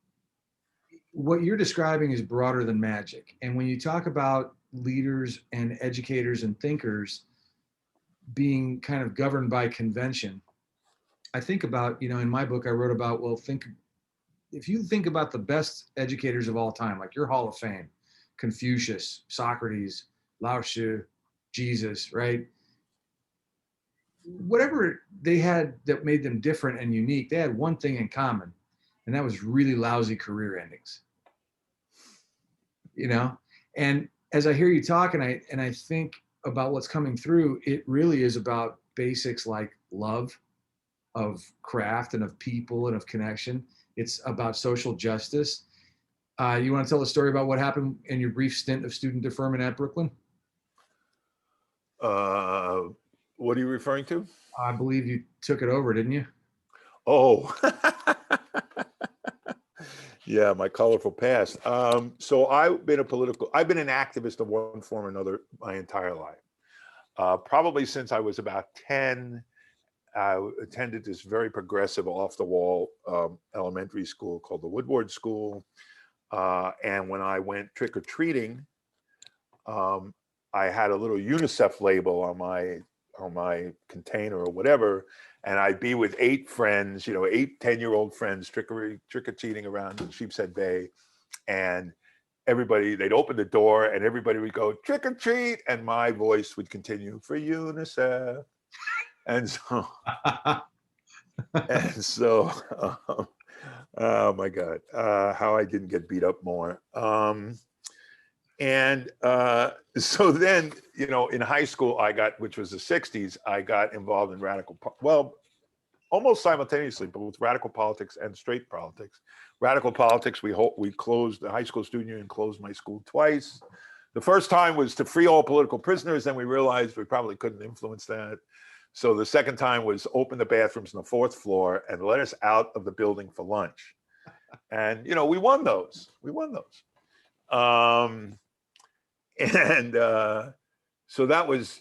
what you're describing is broader than magic. And when you talk about leaders and educators and thinkers being kind of governed by convention, I think about, you know, in my book, I wrote about, if you think about the best educators of all time, like your Hall of Fame, Confucius, Socrates, Lao Tzu, Jesus, right? Whatever they had that made them different and unique, they had one thing in common, and that was really lousy career endings. You know, and as I hear you talk and I think about what's coming through, it really is about basics like love of craft and of people and of connection. It's about social justice. You want to tell a story about what happened in your brief stint of student deferment at Brooklyn? What are you referring to? I believe you took it over, didn't you? Oh, yeah, my colorful past. So I've been an activist of one form or another my entire life. Probably since I was about 10, I attended this very progressive off-the-wall elementary school called the Woodward School. And when I went trick-or-treating, I had a little UNICEF label on my container or whatever, and I'd be with 8 friends, 8 10-year-old friends trick-or-treating around Sheepshead Bay, and they'd open the door and everybody would go trick-or-treat, and my voice would continue for UNICEF. And so, oh my God, how I didn't get beat up more. So then, in high school, which was the 60s, I got involved in almost simultaneously, both radical politics and straight politics. Radical politics, we closed, the high school student union closed my school twice. The first time was to free all political prisoners. Then we realized we probably couldn't influence that. So the second time was open the bathrooms on the 4th floor and let us out of the building for lunch. And, we won those. So that was,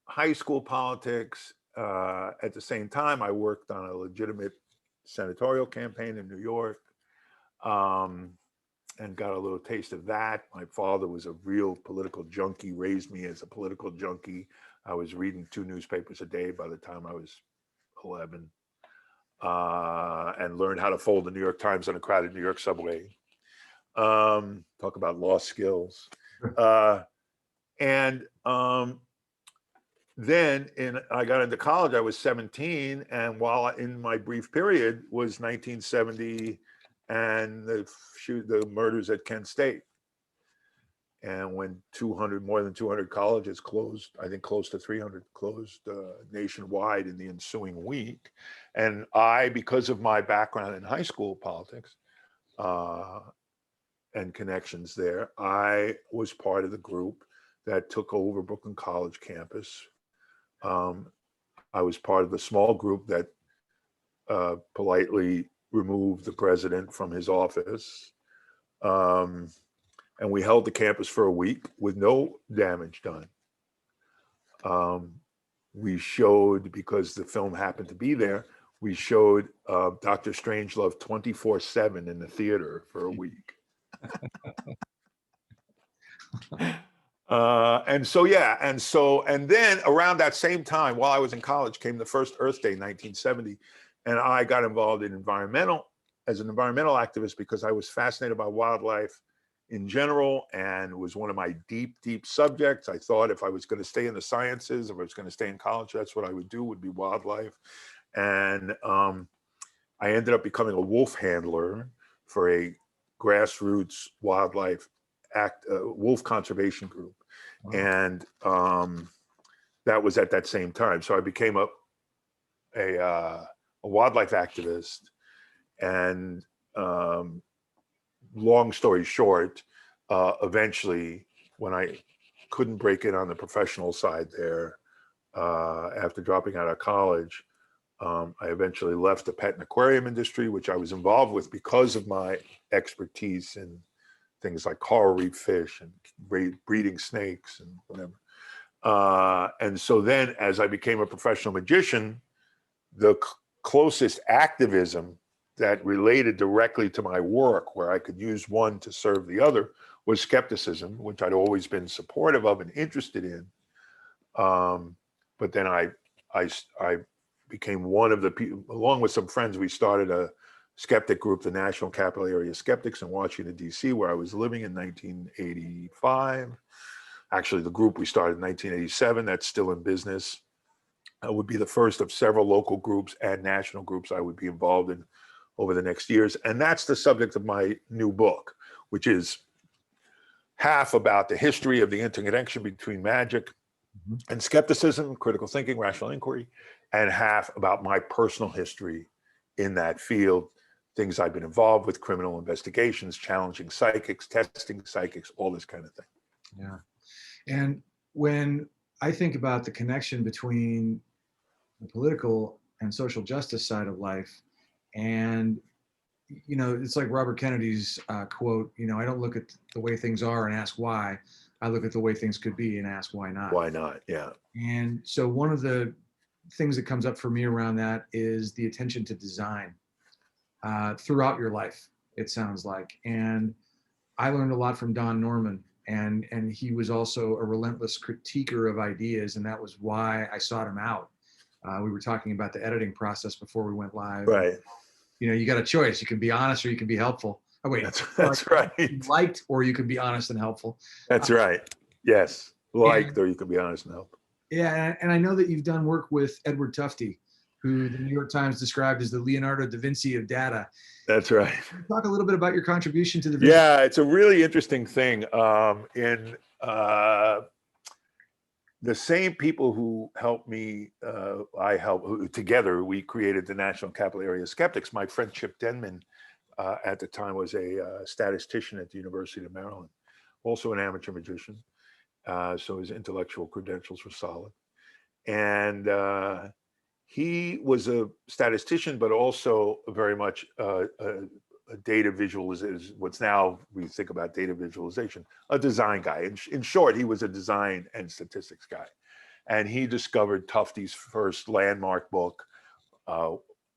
high school politics. At the same time, I worked on a legitimate senatorial campaign in New York, and got a little taste of that. My father was a real political junkie, raised me as a political junkie. I was reading 2 newspapers a day by the time I was 11, and learned how to fold the New York Times on a crowded New York subway. Talk about lost skills. And then I got into college, I was 17, and while in my brief period was 1970 and the murders at Kent State. And when more than 200 colleges closed, I think close to 300 closed nationwide in the ensuing week. And because of my background in high school politics and connections there, I was part of the group that took over Brooklyn College campus. I was part of the small group that politely removed the president from his office. And we held the campus for a week with no damage done. We showed, because the film happened to be there, we showed Dr. Strangelove 24/7 in the theater for a week. And then around that same time, while I was in college, came the first Earth Day, 1970, and I got involved in as an environmental activist because I was fascinated by wildlife in general, and it was one of my deep subjects. I thought if I was going to stay in the sciences, if I was going to stay in college, that's what I would do, would be wildlife. And I ended up becoming a wolf handler for a grassroots wildlife wolf conservation group. Wow. And that was at that same time. So I became a wildlife activist. And long story short, eventually, when I couldn't break in on the professional side there, after dropping out of college, I eventually left the pet and aquarium industry, which I was involved with because of my expertise in things like coral reef fish and breeding snakes and whatever. And so then, as I became a professional magician, the closest activism that related directly to my work, where I could use one to serve the other, was skepticism, which I'd always been supportive of and interested in. But then I became one of the people, along with some friends, we started a skeptic group, the National Capital Area Skeptics in Washington, D.C., where I was living in 1985. Actually, the group we started in 1987, that's still in business. Would be the first of several local groups and national groups I would be involved in over the next years. And that's the subject of my new book, which is half about the history of the interconnection between magic and skepticism, critical thinking, rational inquiry, and half about my personal history in that field, things I've been involved with, criminal investigations, challenging psychics, testing psychics, all this kind of thing. Yeah. And when I think about the connection between the political and social justice side of life, and it's like Robert Kennedy's quote, I don't look at the way things are and ask why. I look at the way things could be and ask why not. Why not? Yeah. And so one of the things that comes up for me around that is the attention to design throughout your life, it sounds like. And I learned a lot from Don Norman, and he was also a relentless critiquer of ideas, and that was why I sought him out. We were talking about the editing process before we went live. Right. You got a choice. You can be honest or you can be helpful. Oh, wait. That's right. Liked or you can be honest and helpful. That's right. Yes. Liked or you can be honest and helpful. Yeah. And I know that you've done work with Edward Tufte, who the New York Times described as the Leonardo da Vinci of data. That's right. Can you talk a little bit about your contribution to the Vinci? Yeah, it's a really interesting thing. The same people who helped me, together, we created the National Capital Area Skeptics. My friend Chip Denman at the time was a statistician at the University of Maryland, also an amateur magician. So his intellectual credentials were solid. And he was a statistician, but also very much a data visualization, what's now we think about data visualization, a design guy. In short, he was a design and statistics guy. And he discovered Tufte's first landmark book,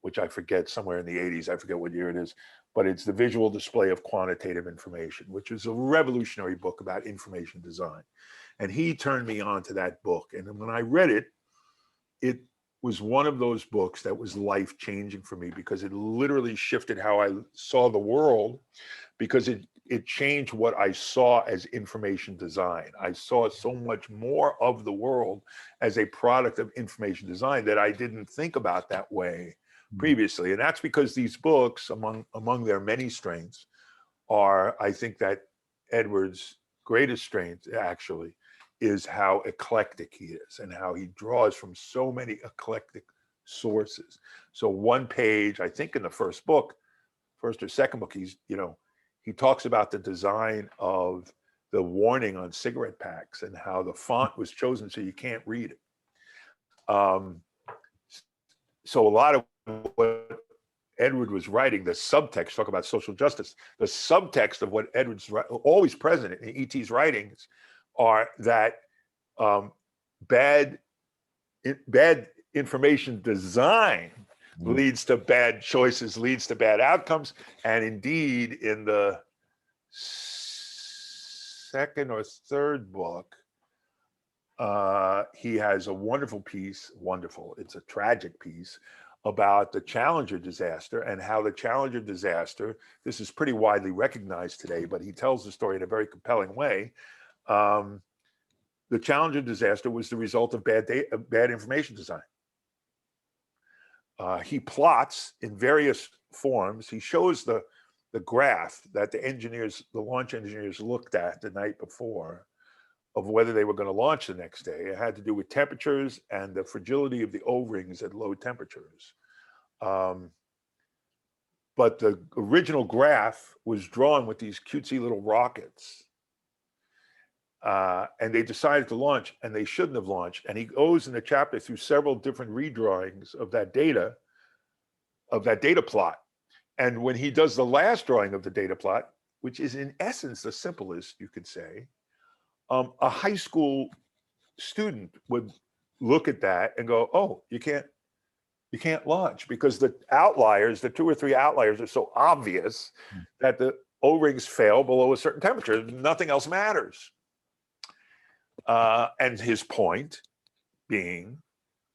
which I forget, somewhere in the 80s, I forget what year it is, but it's The Visual Display of Quantitative Information, which is a revolutionary book about information design. And he turned me on to that book. And when I read it, it was one of those books that was life changing for me, because it literally shifted how I saw the world, because it changed what I saw as information design. I saw so much more of the world as a product of information design that I didn't think about that way previously. And that's because these books, among their many strengths, are, I think that Edward's greatest strength actually is how eclectic he is and how he draws from so many eclectic sources. So one page, I think in the first book, first or second book, he talks about the design of the warning on cigarette packs and how the font was chosen so you can't read it. So a lot of what Edward was writing, the subtext, talk about social justice, the subtext of what Edward's always present in E.T.'s writings are that bad information design leads to bad choices, leads to bad outcomes. And indeed, in the second or third book, he has a wonderful piece, it's a tragic piece, about the Challenger disaster and how the Challenger disaster, this is pretty widely recognized today, but he tells the story in a very compelling way. The Challenger disaster was the result of bad information design. He plots in various forms. He shows the graph that the launch engineers looked at the night before of whether they were going to launch the next day. It had to do with temperatures and the fragility of the O-rings at low temperatures. But the original graph was drawn with these cutesy little rockets. And they decided to launch, and they shouldn't have launched. And he goes in the chapter through several different redrawings of that data plot. And when he does the last drawing of the data plot, which is in essence the simplest, you could say, a high school student would look at that and go, "Oh, you can't launch," because the outliers, the 2 or 3 outliers, are so obvious that the O-rings fail below a certain temperature. Nothing else matters. And his point being,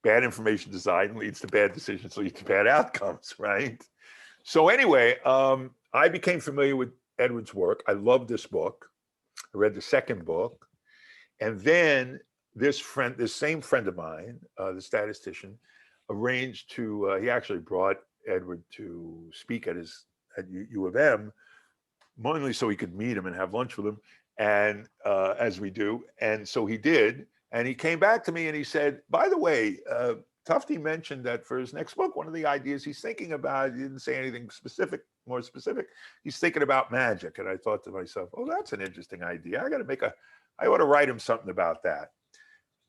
bad information design leads to bad decisions, leads to bad outcomes, right? So anyway, I became familiar with Edward's work. I loved this book. I read the second book. And then this same friend of mine, the statistician, arranged he actually brought Edward to speak at U of M, mainly so he could meet him and have lunch with him, and as we do. And so he did. And he came back to me and he said, "By the way, Tufte mentioned that for his next book, one of the ideas he's thinking about," he didn't say anything more specific, "he's thinking about magic." And I thought to myself, "Oh, that's an interesting idea. I ought to write him something about that."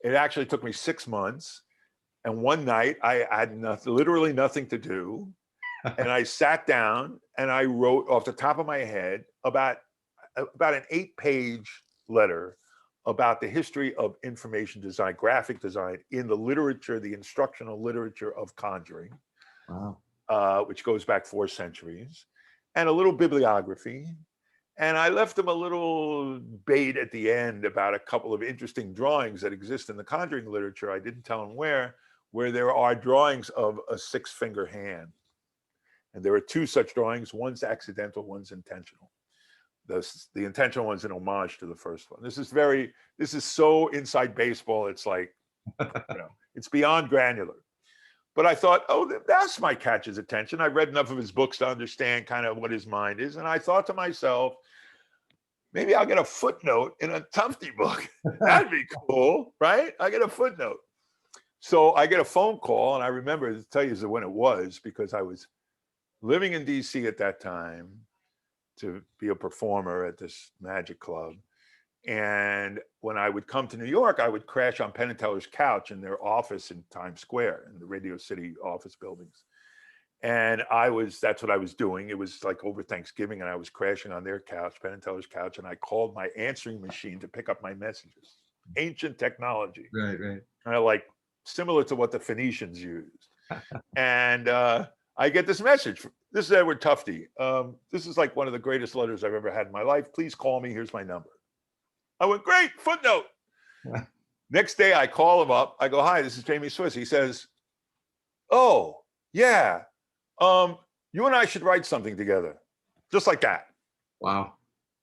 It actually took me 6 months. And one night I had literally nothing to do. And I sat down and I wrote off the top of my head about an 8-page letter about the history of information design, graphic design in the literature, the instructional literature of conjuring, which goes back 4 centuries, and a little bibliography. And I left him a little bait at the end about a couple of interesting drawings that exist in the conjuring literature. I didn't tell him where there are drawings of a 6-finger hand. And there are 2 such drawings. One's accidental, one's intentional. The intentional one's an homage to the first one. This is so inside baseball. It's like, it's beyond granular. But I thought, oh, that's might catch his attention. I read enough of his books to understand kind of what his mind is. And I thought to myself, maybe I'll get a footnote in a Tufte book. That'd be cool, right? I get a footnote. So I get a phone call, and I remember to tell you when it was, because I was living in DC at that time to be a performer at this magic club. And when I would come to New York, I would crash on Penn and Teller's couch in their office in Times Square, in the Radio City office buildings. And that's what I was doing. It was like over Thanksgiving, and I was crashing on their couch, Penn and Teller's couch, and I called my answering machine to pick up my messages. Ancient technology. Right. Kind of like similar to what the Phoenicians used. And I get this message. This is Edward Tufte. This is like one of the greatest letters I've ever had in my life. Please call me. Here's my number. I went, great, footnote. Next day, I call him up. I go, hi, this is Jamy Swiss. He says, oh, yeah, you and I should write something together. Just like that. Wow.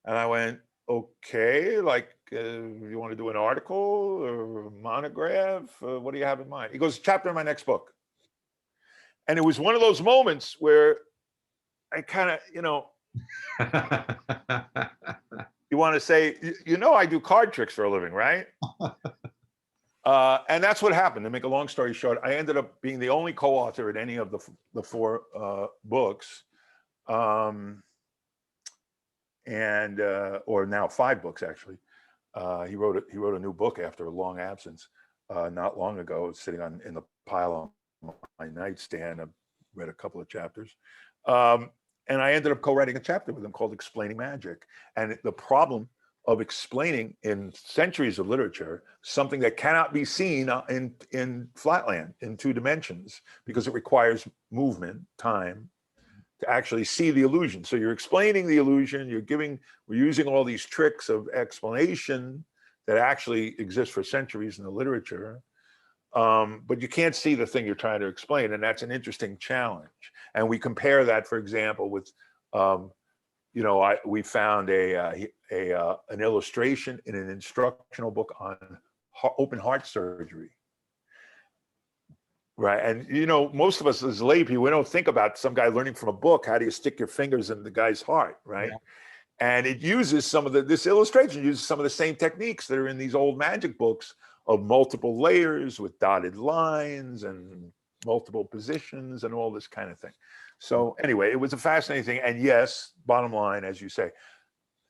And I went, okay, like, you want to do an article or a monograph? What do you have in mind? He goes, chapter in my next book. And it was one of those moments where I kind of, you want to say, I do card tricks for a living, right? And that's what happened. To make a long story short, I ended up being the only co-author in any of the four books. Or now 5 books, actually. He wrote a new book after a long absence, not long ago. It's sitting in the pile on my nightstand. I've read a couple of chapters. And I ended up co-writing a chapter with him called Explaining Magic. And the problem of explaining in centuries of literature something that cannot be seen in flatland, in 2 dimensions, because it requires movement, time, to actually see the illusion. So you're explaining the illusion, we're using all these tricks of explanation that actually exist for centuries in the literature, but you can't see the thing you're trying to explain, and that's an interesting challenge. And we compare that, for example, with, we found an illustration in an instructional book on open heart surgery. Right. And, most of us as lay people, we don't think about some guy learning from a book. How do you stick your fingers in the guy's heart? Right. Yeah. And it uses this illustration uses some of the same techniques that are in these old magic books of multiple layers with dotted lines and multiple positions and all this kind of thing. So anyway, it was a fascinating thing. And yes, bottom line, as you say,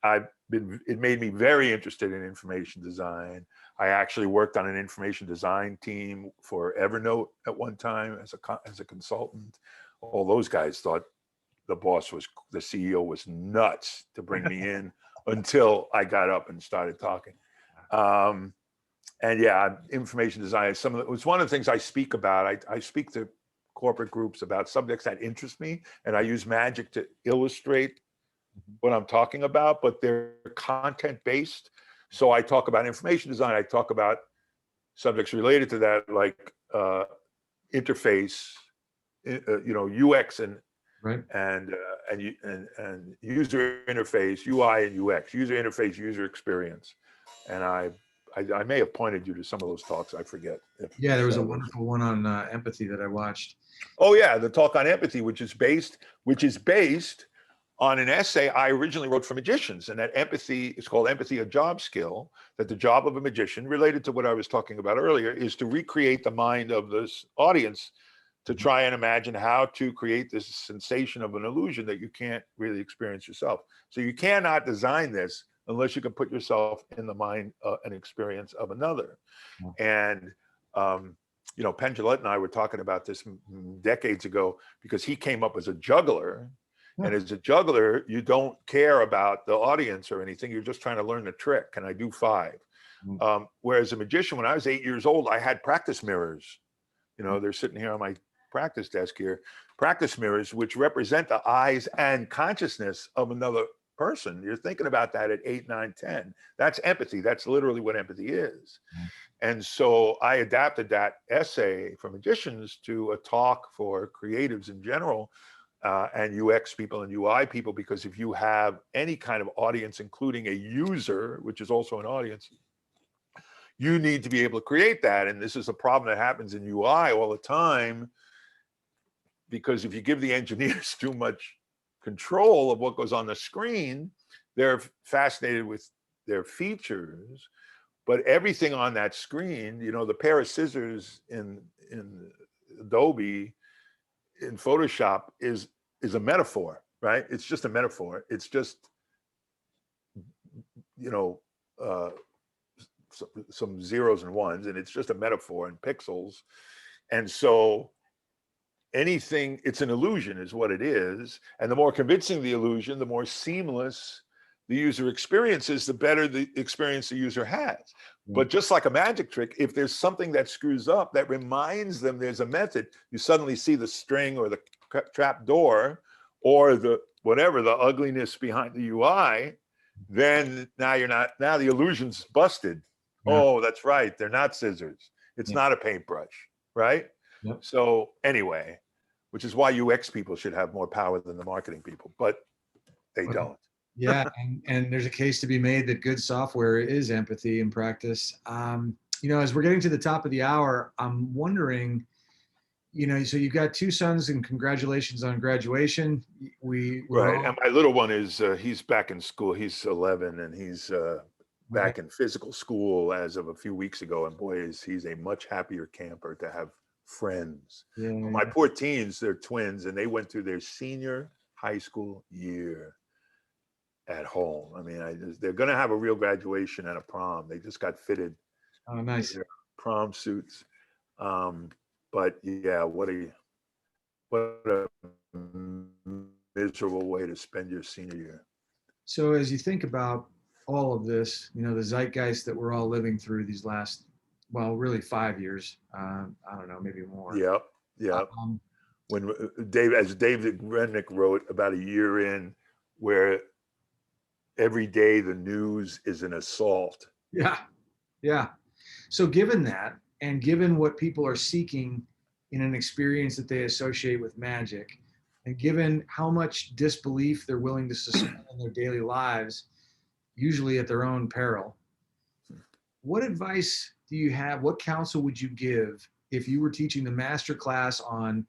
it made me very interested in information design. I actually worked on an information design team for Evernote at one time as a consultant. All those guys thought the CEO was nuts to bring me in until I got up and started talking. And yeah, information design, it was one of the things I speak about. I speak to corporate groups about subjects that interest me, and I use magic to illustrate what I'm talking about, but they're content-based. So I talk about information design. I talk about subjects related to that, like interface, UX and right. and user interface, UI and UX, user interface, user experience. And I may have pointed you to some of those talks. I forget. Yeah, there was a wonderful one on empathy that I watched. Oh yeah, the talk on empathy, which is based on an essay I originally wrote for magicians, and that empathy is called Empathy, a Job Skill, that the job of a magician, related to what I was talking about earlier, is to recreate the mind of this audience to try and imagine how to create this sensation of an illusion that you can't really experience yourself. So you cannot design this unless you can put yourself in the mind and experience of another. And Penn Jillette and I were talking about this decades ago, because he came up as a juggler. And as a juggler, you don't care about the audience or anything. You're just trying to learn the trick. Can I do 5? Whereas a magician, when I was 8 years old, I had practice mirrors. They're sitting here on my practice desk here. Practice mirrors, which represent the eyes and consciousness of another person. You're thinking about that at 8, 9, 10. That's empathy. That's literally what empathy is. And so I adapted that essay for magicians to a talk for creatives in general, and UX people and UI people, because if you have any kind of audience, including a user, which is also an audience, you need to be able to create that. And this is a problem that happens in UI all the time, because if you give the engineers too much control of what goes on the screen, they're fascinated with their features, but everything on that screen, the pair of scissors in Adobe, in Photoshop, is a metaphor, right? It's just a metaphor. It's just, some zeros and ones, and it's just a metaphor in pixels. And so it's an illusion is what it is. And the more convincing the illusion, the more seamless the user experience is, the better the experience the user has. But just like a magic trick, if there's something that screws up that reminds them there's a method, you suddenly see the string or the trap door or the ugliness behind the UI, then now the illusion's busted. Yeah. Oh, that's right. They're not scissors. It's Yeah. not a paintbrush, right? Yep. So anyway, which is why UX people should have more power than the marketing people, but they Okay. don't. Yeah, and there's a case to be made that good software is empathy in practice. As we're getting to the top of the hour, I'm wondering, so you've got two sons, and congratulations on graduation. We're Right. all And my little one is, he's back in school. He's 11 and he's right. back in physical school as of a few weeks ago. And boy, he's a much happier camper to have friends. My Yeah, poor teens, they're twins and they went through their senior high school year at home. I mean, they're going to have a real graduation and a prom. They just got fitted oh, nice. their prom suits. But yeah, what a miserable way to spend your senior year. So as you think about all of this, the zeitgeist that we're all living through these last, well, really 5 years, I don't know, maybe more. Yep, yep. Um, When as David Rennick wrote about a year in, where every day the news is an assault. yeah, yeah. So given that, and given what people are seeking in an experience that they associate with magic, and given how much disbelief they're willing to suspend in their daily lives, usually at their own peril, what advice do you have? What counsel would you give if you were teaching the master class on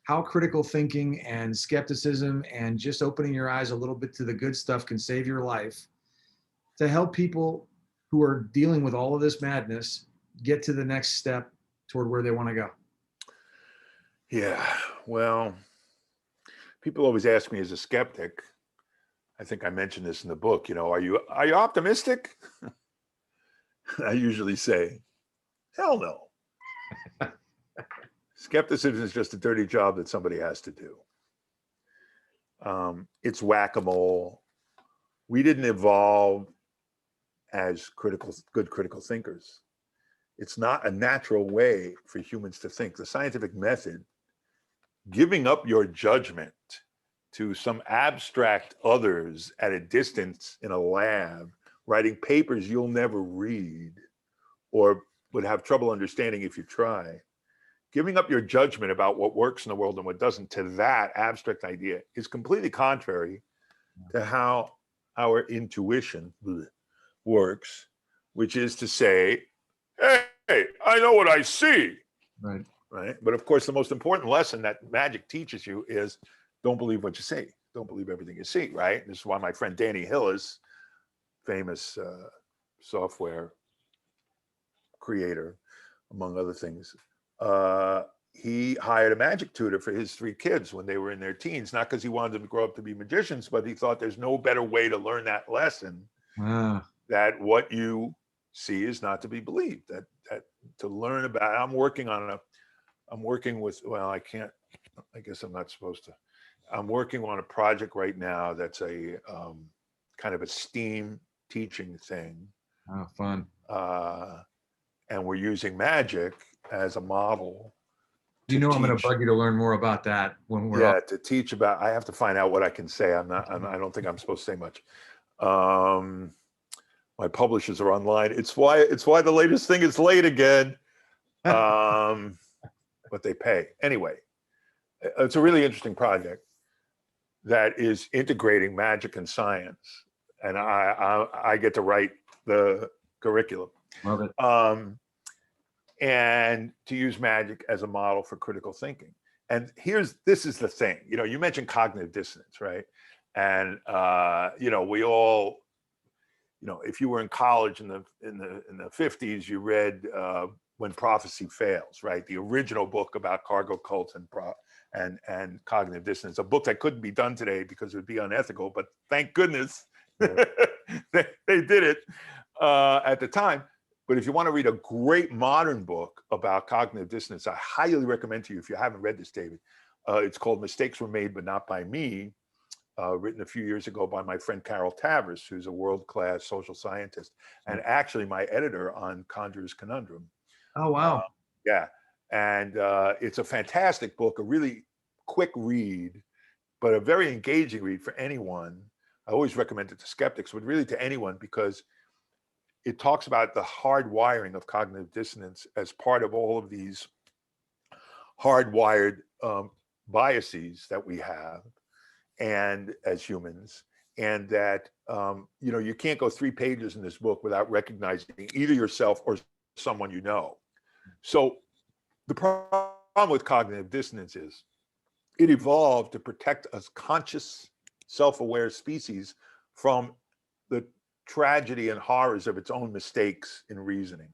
how critical thinking and skepticism and just opening your eyes a little bit to the good stuff can save your life, to help people who are dealing with all of this madness get to the next step toward where they want to go? Yeah, well, people always ask me as a skeptic, I think I mentioned this in the book, are you optimistic? I usually say, hell no. Skepticism is just a dirty job that somebody has to do. It's whack-a-mole. We didn't evolve as good critical thinkers. It's not a natural way for humans to think. The scientific method, giving up your judgment to some abstract others at a distance in a lab, writing papers you'll never read or would have trouble understanding if you try. Giving up your judgment about what works in the world and what doesn't to that abstract idea is completely contrary to how our intuition works, which is to say, hey, I know what I see. Right. Right. But of course, the most important lesson that magic teaches you is don't believe what you see. Don't believe everything you see. Right. This is why my friend Danny Hillis, famous software creator, among other things, he hired a magic tutor for his 3 kids when they were in their teens, not because he wanted them to grow up to be magicians, but he thought there's no better way to learn that lesson, that what you see is not to be believed, that to learn about. I'm working with, well, I guess I'm not supposed to. I'm working on a project right now that's a kind of a STEAM teaching thing. Oh, fun. And we're using magic as a model I'm to going to teach. bug you to learn more about that when we're off. To teach about. I have to find out what I can say. I don't think I'm supposed to say much. My publishers are online. It's why the latest thing is late again. But they pay anyway. It's a really interesting project that is integrating magic and science, and I get to write the curriculum. Love it. And to use magic as a model for critical thinking. And this is the thing, you mentioned cognitive dissonance, right? And we all, if you were in college in the 50s, you read When Prophecy Fails, right? The original book about cargo cults and cognitive dissonance, a book that couldn't be done today because it would be unethical, but thank goodness they did it at the time. But if you want to read a great modern book about cognitive dissonance, I highly recommend to you, if you haven't read this, David, it's called Mistakes Were Made, But Not by Me, written a few years ago by my friend Carol Tavris, who's a world-class social scientist, and actually my editor on Conjurer's Conundrum. Oh, wow. Yeah. And it's a fantastic book, a really quick read, but a very engaging read for anyone. I always recommend it to skeptics, but really to anyone, because it talks about the hardwiring of cognitive dissonance as part of all of these hardwired biases that we have, and as humans, and that you know, you can't go 3 pages in this book without recognizing either yourself or someone you know. So the problem with cognitive dissonance is it evolved to protect a conscious, self-aware species from the tragedy and horrors of its own mistakes in reasoning.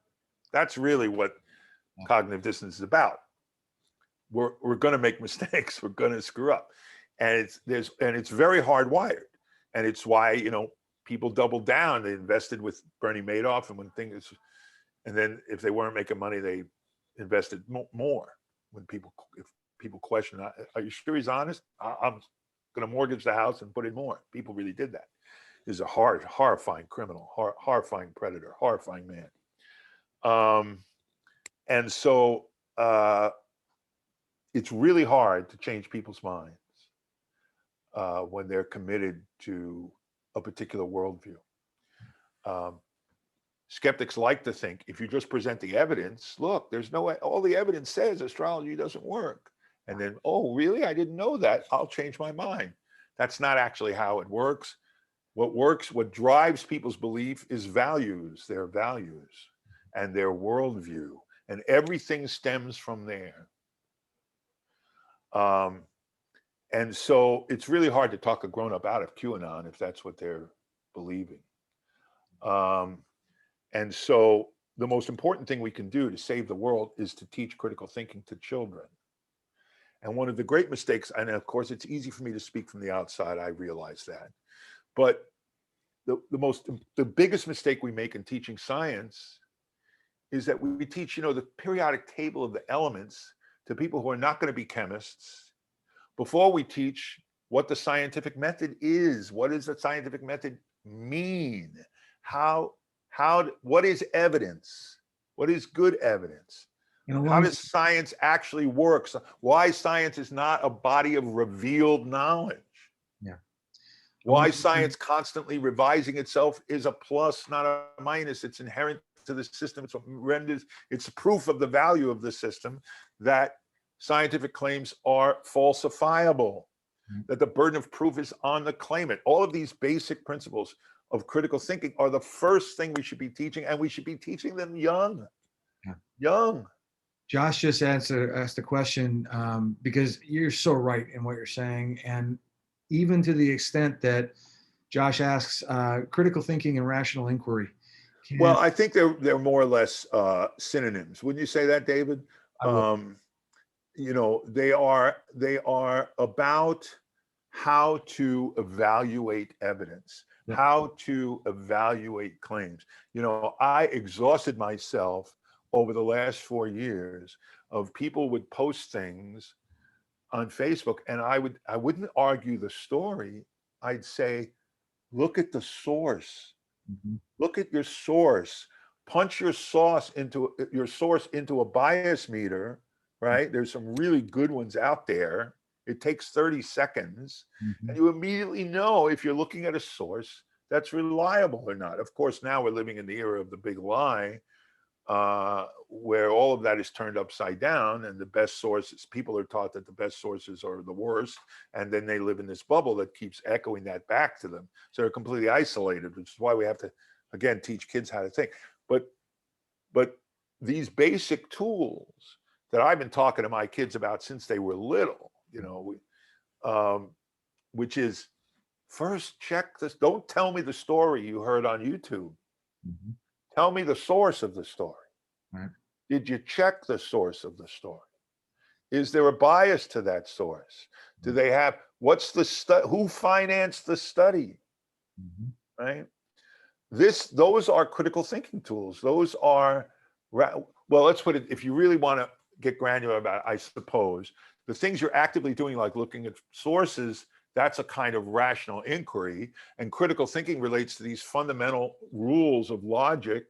That's really what cognitive dissonance is about. We're going to make mistakes. We're going to screw up, and it's very hardwired, and it's why, you know, people doubled down. They invested with Bernie Madoff, and when things, and then if they weren't making money, they invested more. When if people question, are you sure he's honest? I'm going to mortgage the house and put in more. People really did that. He's a horrifying criminal, horrifying predator, horrifying man. And so it's really hard to change people's minds when they're committed to a particular worldview. Skeptics like to think if you just present the evidence, look, there's no, all the evidence says astrology doesn't work. And then, oh, really? I didn't know that. I'll change my mind. That's not actually how it works. What works, what drives people's belief is values, their values and their worldview, and everything stems from there. And so it's really hard to talk a grown-up out of QAnon if that's what they're believing. And so the most important thing we can do to save the world is to teach critical thinking to children. And one of the great mistakes, and of course it's easy for me to speak from the outside, I realize that, but the biggest mistake we make in teaching science is that we teach, you know, the periodic table of the elements to people who are not going to be chemists before we teach what the scientific method is. What does the scientific method mean? What is evidence? What is good evidence? How does science actually work? Why science is not a body of revealed knowledge? Yeah. Why science constantly revising itself is a plus, not a minus. It's inherent to the system. It's what renders, it's proof of the value of the system that scientific claims are falsifiable, that the burden of proof is on the claimant. All of these basic principles of critical thinking are the first thing we should be teaching, and we should be teaching them young. Yeah. Young. Josh just asked a question because you're so right in what you're saying. And even to the extent that Josh asks critical thinking and rational inquiry. Well, I think they're more or less synonyms. Wouldn't you say that, David? You know, they are about how to evaluate evidence, how to evaluate claims. You know, I exhausted myself over the last 4 years of people would post things on Facebook, and I wouldn't argue the story. I'd say, look at the source. Look at your source. Punch your source into a bias meter, right? There's some really good ones out there. It takes 30 seconds, and you immediately know if you're looking at a source that's reliable or not. Of course, now we're living in the era of the big lie, where all of that is turned upside down, and the best sources, people are taught that the best sources are the worst, and then they live in this bubble that keeps echoing that back to them. So they're completely isolated, which is why we have to, again, teach kids how to think. But these basic tools that I've been talking to my kids about since they were little, you know, which is, first check this. Don't tell me the story you heard on YouTube. Tell me the source of the story. Right. Did you check the source of the story? Is there a bias to that source? Do they have, what's the who financed the study? Right? Those are critical thinking tools. Those are, well, let's put it, if you really want to get granular about it, I suppose, the things you're actively doing, like looking at sources, that's a kind of rational inquiry, and critical thinking relates to these fundamental rules of logic,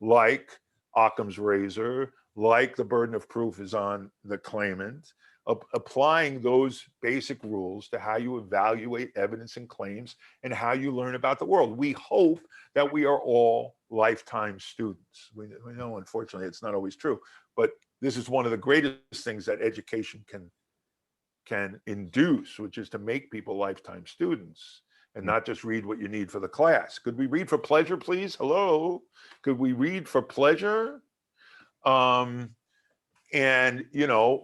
like Occam's razor, like the burden of proof is on the claimant, applying those basic rules to how you evaluate evidence and claims and how you learn about the world. We hope that we are all lifetime students. We know, unfortunately, it's not always true, but this is one of the greatest things that education can induce, which is to make people lifetime students and not just read what you need for the class. Could we read for pleasure, please? Hello? Could we read for pleasure? And you know,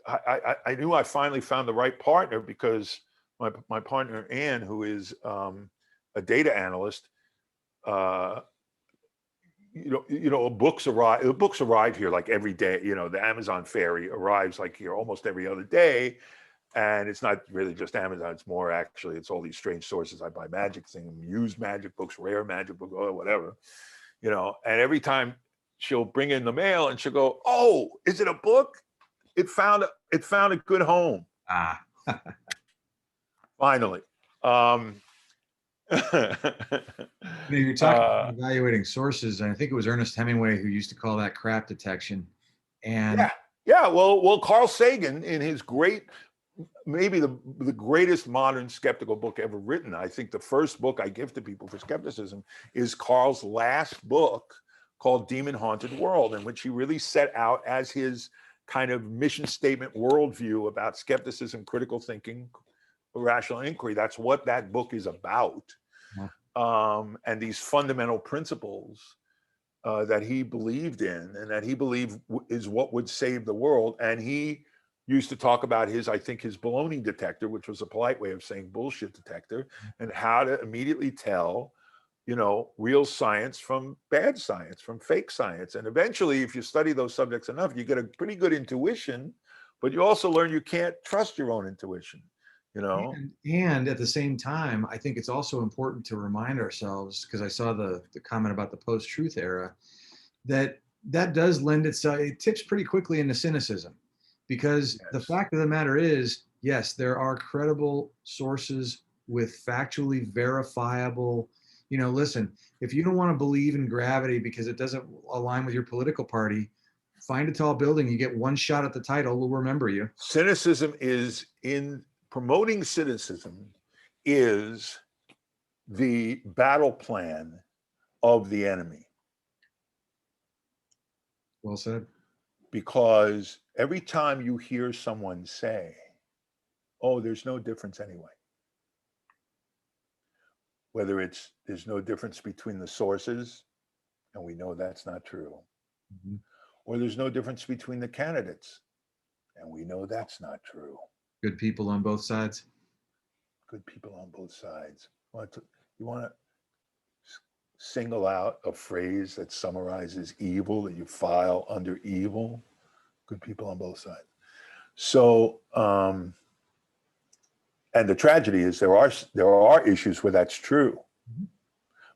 I knew I finally found the right partner because my partner Ann, who is a data analyst, books arrive here like every day. You know, the Amazon ferry arrives like here almost every other day, and it's not really just Amazon. It's more actually. It's all these strange sources. I buy magic things, used magic books, rare magic books, or whatever. You know, and every time she'll bring in the mail and she'll go, "Oh, is it a book? It found a good home." Ah. Finally. You're talking about evaluating sources, and I think it was Ernest Hemingway who used to call that crap detection. And yeah. Well, Carl Sagan, in his maybe the greatest modern skeptical book ever written. I think the first book I give to people for skepticism is Carl's last book called Demon Haunted World, in which he really set out as his kind of mission statement worldview about skepticism, critical thinking, rational inquiry. That's what that book is about. And these fundamental principles that he believed in and that he believed is what would save the world. And he used to talk about his baloney detector, which was a polite way of saying bullshit detector, and how to immediately tell, you know, real science from bad science, from fake science. And eventually, if you study those subjects enough, you get a pretty good intuition, but you also learn you can't trust your own intuition, you know? And at the same time, I think it's also important to remind ourselves, because I saw the comment about the post-truth era, that does lend itself, it tips pretty quickly into cynicism. Because the fact of the matter is, yes, there are credible sources with factually verifiable, you know, listen, if you don't want to believe in gravity because it doesn't align with your political party, find a tall building, you get one shot at the title, we'll remember you. Promoting cynicism is the battle plan of the enemy. Well said. Because every time you hear someone say, "Oh, there's no difference anyway," whether there's no difference between the sources, and we know that's not true, or there's no difference between the candidates, and we know that's not true. Good people on both sides. Good people on both sides. You want to single out a phrase that summarizes evil, that you file under evil? Good people on both sides. So, and the tragedy is there are issues where that's true,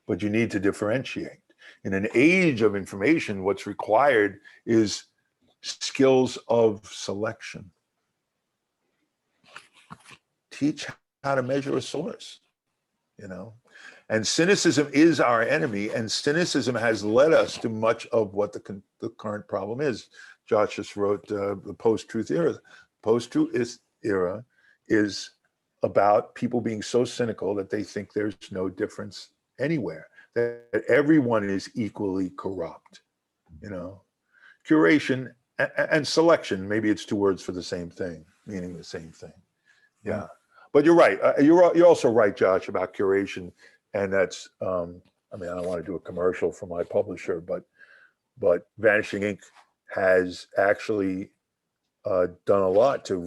but you need to differentiate. In an age of information, what's required is skills of selection. Teach how to measure a source, you know? And cynicism is our enemy, and cynicism has led us to much of what the current problem is. Josh just wrote the post-truth era. Post-truth era is about people being so cynical that they think there's no difference anywhere, that everyone is equally corrupt, you know? Curation and selection, maybe it's two words for the same thing, meaning the same thing. Yeah. But you're right. You're also right, Josh, about curation. And that's, I don't want to do a commercial for my publisher, but Vanishing Ink has actually done a lot to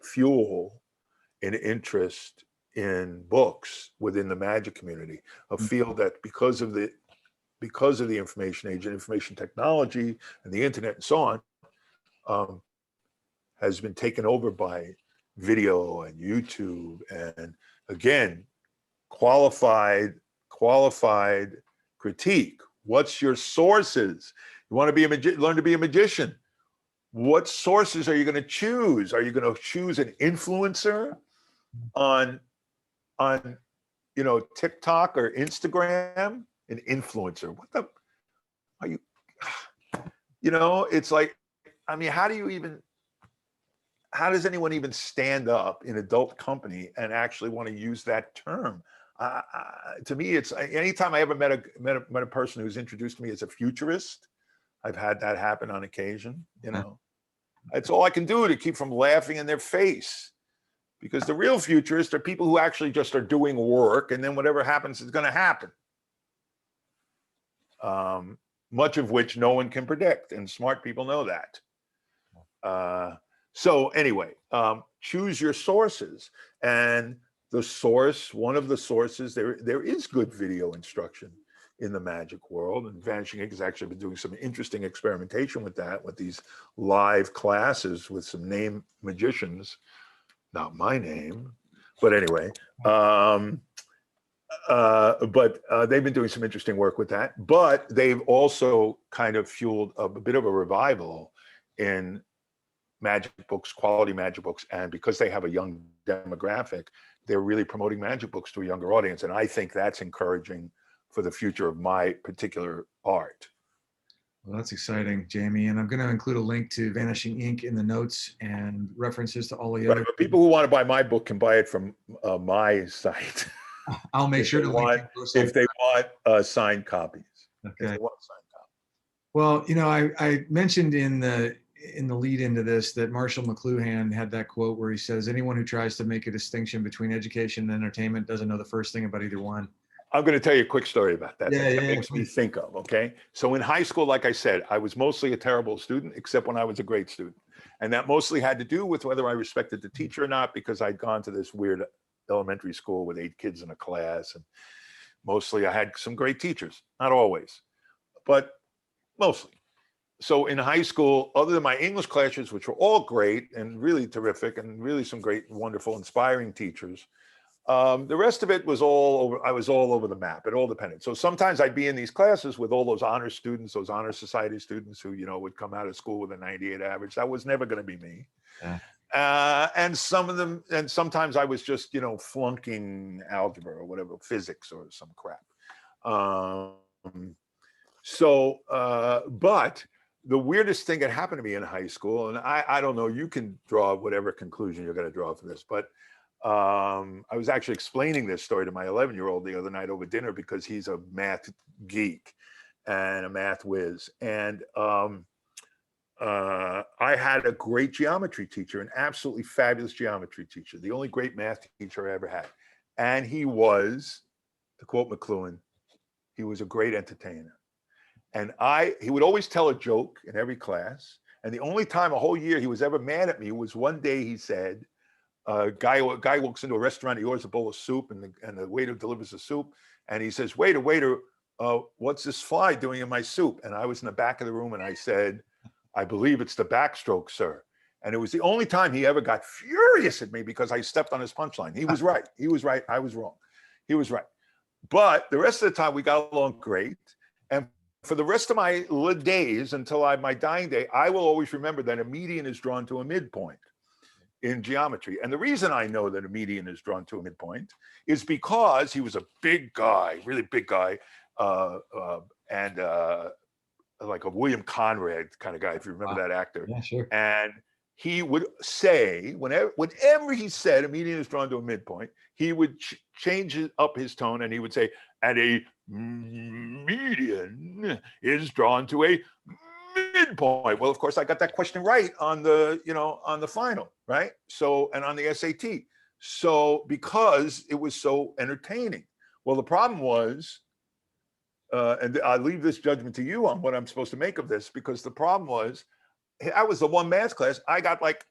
refuel an interest in books within the magic community, a field that because of the information age and information technology and the internet and so on, has been taken over by video and YouTube, and again, qualified critique. What's your sources? You want to be learn to be a magician. What sources are you going to choose? Are you going to choose an influencer on TikTok or Instagram? An influencer. What the are you? It's like I mean, how does anyone even stand up in adult company and actually want to use that term? To me, it's anytime I ever met a person who's introduced me as a futurist, I've had that happen on occasion. You know, it's all I can do to keep from laughing in their face, because the real futurists are people who actually just are doing work, and then whatever happens is going to happen. Much of which no one can predict, and smart people know that. So anyway, choose your sources. And the source, one of the sources, there is good video instruction in the magic world. And Vanishing Ink has actually been doing some interesting experimentation with that, with these live classes with some name magicians, not my name, but anyway. They've been doing some interesting work with that. But they've also kind of fueled a bit of a revival in magic books, quality magic books. And because they have a young demographic, they're really promoting magic books to a younger audience. And I think that's encouraging for the future of my particular art. Well, that's exciting, Jamie. And I'm going to include a link to Vanishing Ink in the notes and references to all the other. But people who want to buy my book can buy it from my site. I'll make sure to link if they want signed copies. Okay. If they want signed copies. Well, you know, I mentioned in the lead into this that Marshall McLuhan had that quote where he says, anyone who tries to make a distinction between education and entertainment doesn't know the first thing about either one. I'm going to tell you a quick story about that. That makes me think of, okay? So in high school, like I said, I was mostly a terrible student, except when I was a great student. And that mostly had to do with whether I respected the teacher or not, because I'd gone to this weird elementary school with 8 kids in a class. And mostly I had some great teachers, not always, but mostly. So in high school, other than my English classes, which were all great and really terrific and really some great, wonderful, inspiring teachers, the rest of it was all over. I was all over the map. It all depended. So sometimes I'd be in these classes with all those honor students, those honor society students who, you know, would come out of school with a 98 average. That was never going to be me. Yeah. And some of them, and sometimes I was just, you know, flunking algebra or whatever, physics or some crap. But the weirdest thing that happened to me in high school, and I don't know, you can draw whatever conclusion you're going to draw from this, but I was actually explaining this story to my 11-year-old the other night over dinner, because he's a math geek and a math whiz. And I had a great geometry teacher, an absolutely fabulous geometry teacher, the only great math teacher I ever had. And he was, to quote McLuhan, he was a great entertainer. And he would always tell a joke in every class. And the only time a whole year he was ever mad at me was one day he said, a guy walks into a restaurant, he orders a bowl of soup, and the waiter delivers the soup. And he says, waiter, what's this fly doing in my soup? And I was in the back of the room and I said, I believe it's the backstroke, sir. And it was the only time he ever got furious at me because I stepped on his punchline. He was right. He was right. I was wrong. He was right. But the rest of the time we got along great. And for the rest of my days until my dying day, I will always remember that a median is drawn to a midpoint in geometry. And the reason I know that a median is drawn to a midpoint is because he was a big guy, really big guy, and like a William Conrad kind of guy, if you remember that actor. Yeah, sure. And he would say, whenever he said a median is drawn to a midpoint, he would change up his tone and he would say, and a median is drawn to a midpoint. Well, of course, I got that question right on the final, right? So, and on the SAT. So, because it was so entertaining. Well, the problem was, and I leave this judgment to you on what I'm supposed to make of this, because the problem was, I was the one math class, I got like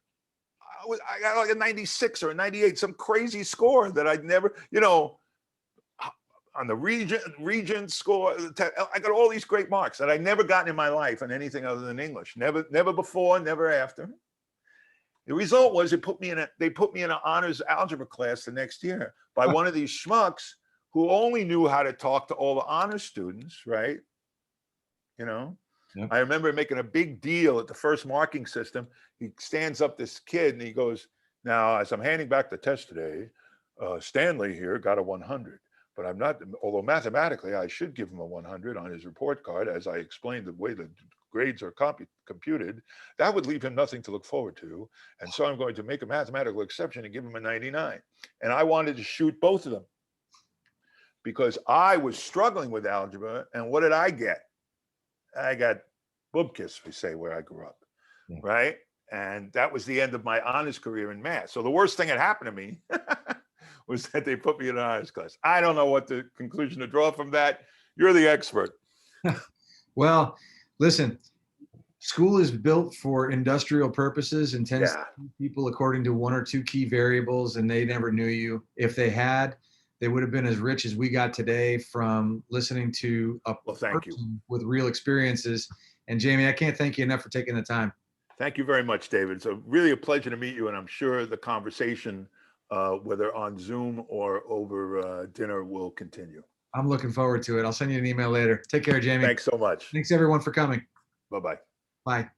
a 96 or a 98, some crazy score that I'd never, on the Regent score, I got all these great marks that I'd never gotten in my life on anything other than English. Never before, never after. The result was they put me in an honors algebra class the next year by one of these schmucks who only knew how to talk to all the honors students, right? Yep. I remember making a big deal at the first marking system. He stands up this kid and he goes, now, as I'm handing back the test today, Stanley here got a 100. But I'm not, although mathematically I should give him a 100 on his report card, as I explained the way the grades are computed, that would leave him nothing to look forward to. And so I'm going to make a mathematical exception and give him a 99. And I wanted to shoot both of them because I was struggling with algebra. And what did I get? I got bubkiss, we say, where I grew up, right? And that was the end of my honors career in math. So the worst thing that happened to me was that they put me in an honors class. I don't know what the conclusion to draw from that. You're the expert. Well, listen, school is built for industrial purposes and tends to teach people according to one or two key variables, and they never knew you. If they had, they would have been as rich as we got today from listening to a person with real experiences. And Jamy, I can't thank you enough for taking the time. Thank you very much, David. It's really a pleasure to meet you, and I'm sure the conversation, whether on Zoom or over dinner, will continue. I'm looking forward to it. I'll send you an email later. Take care, Jamy. Thanks so much. Thanks everyone for coming. Bye-bye. Bye.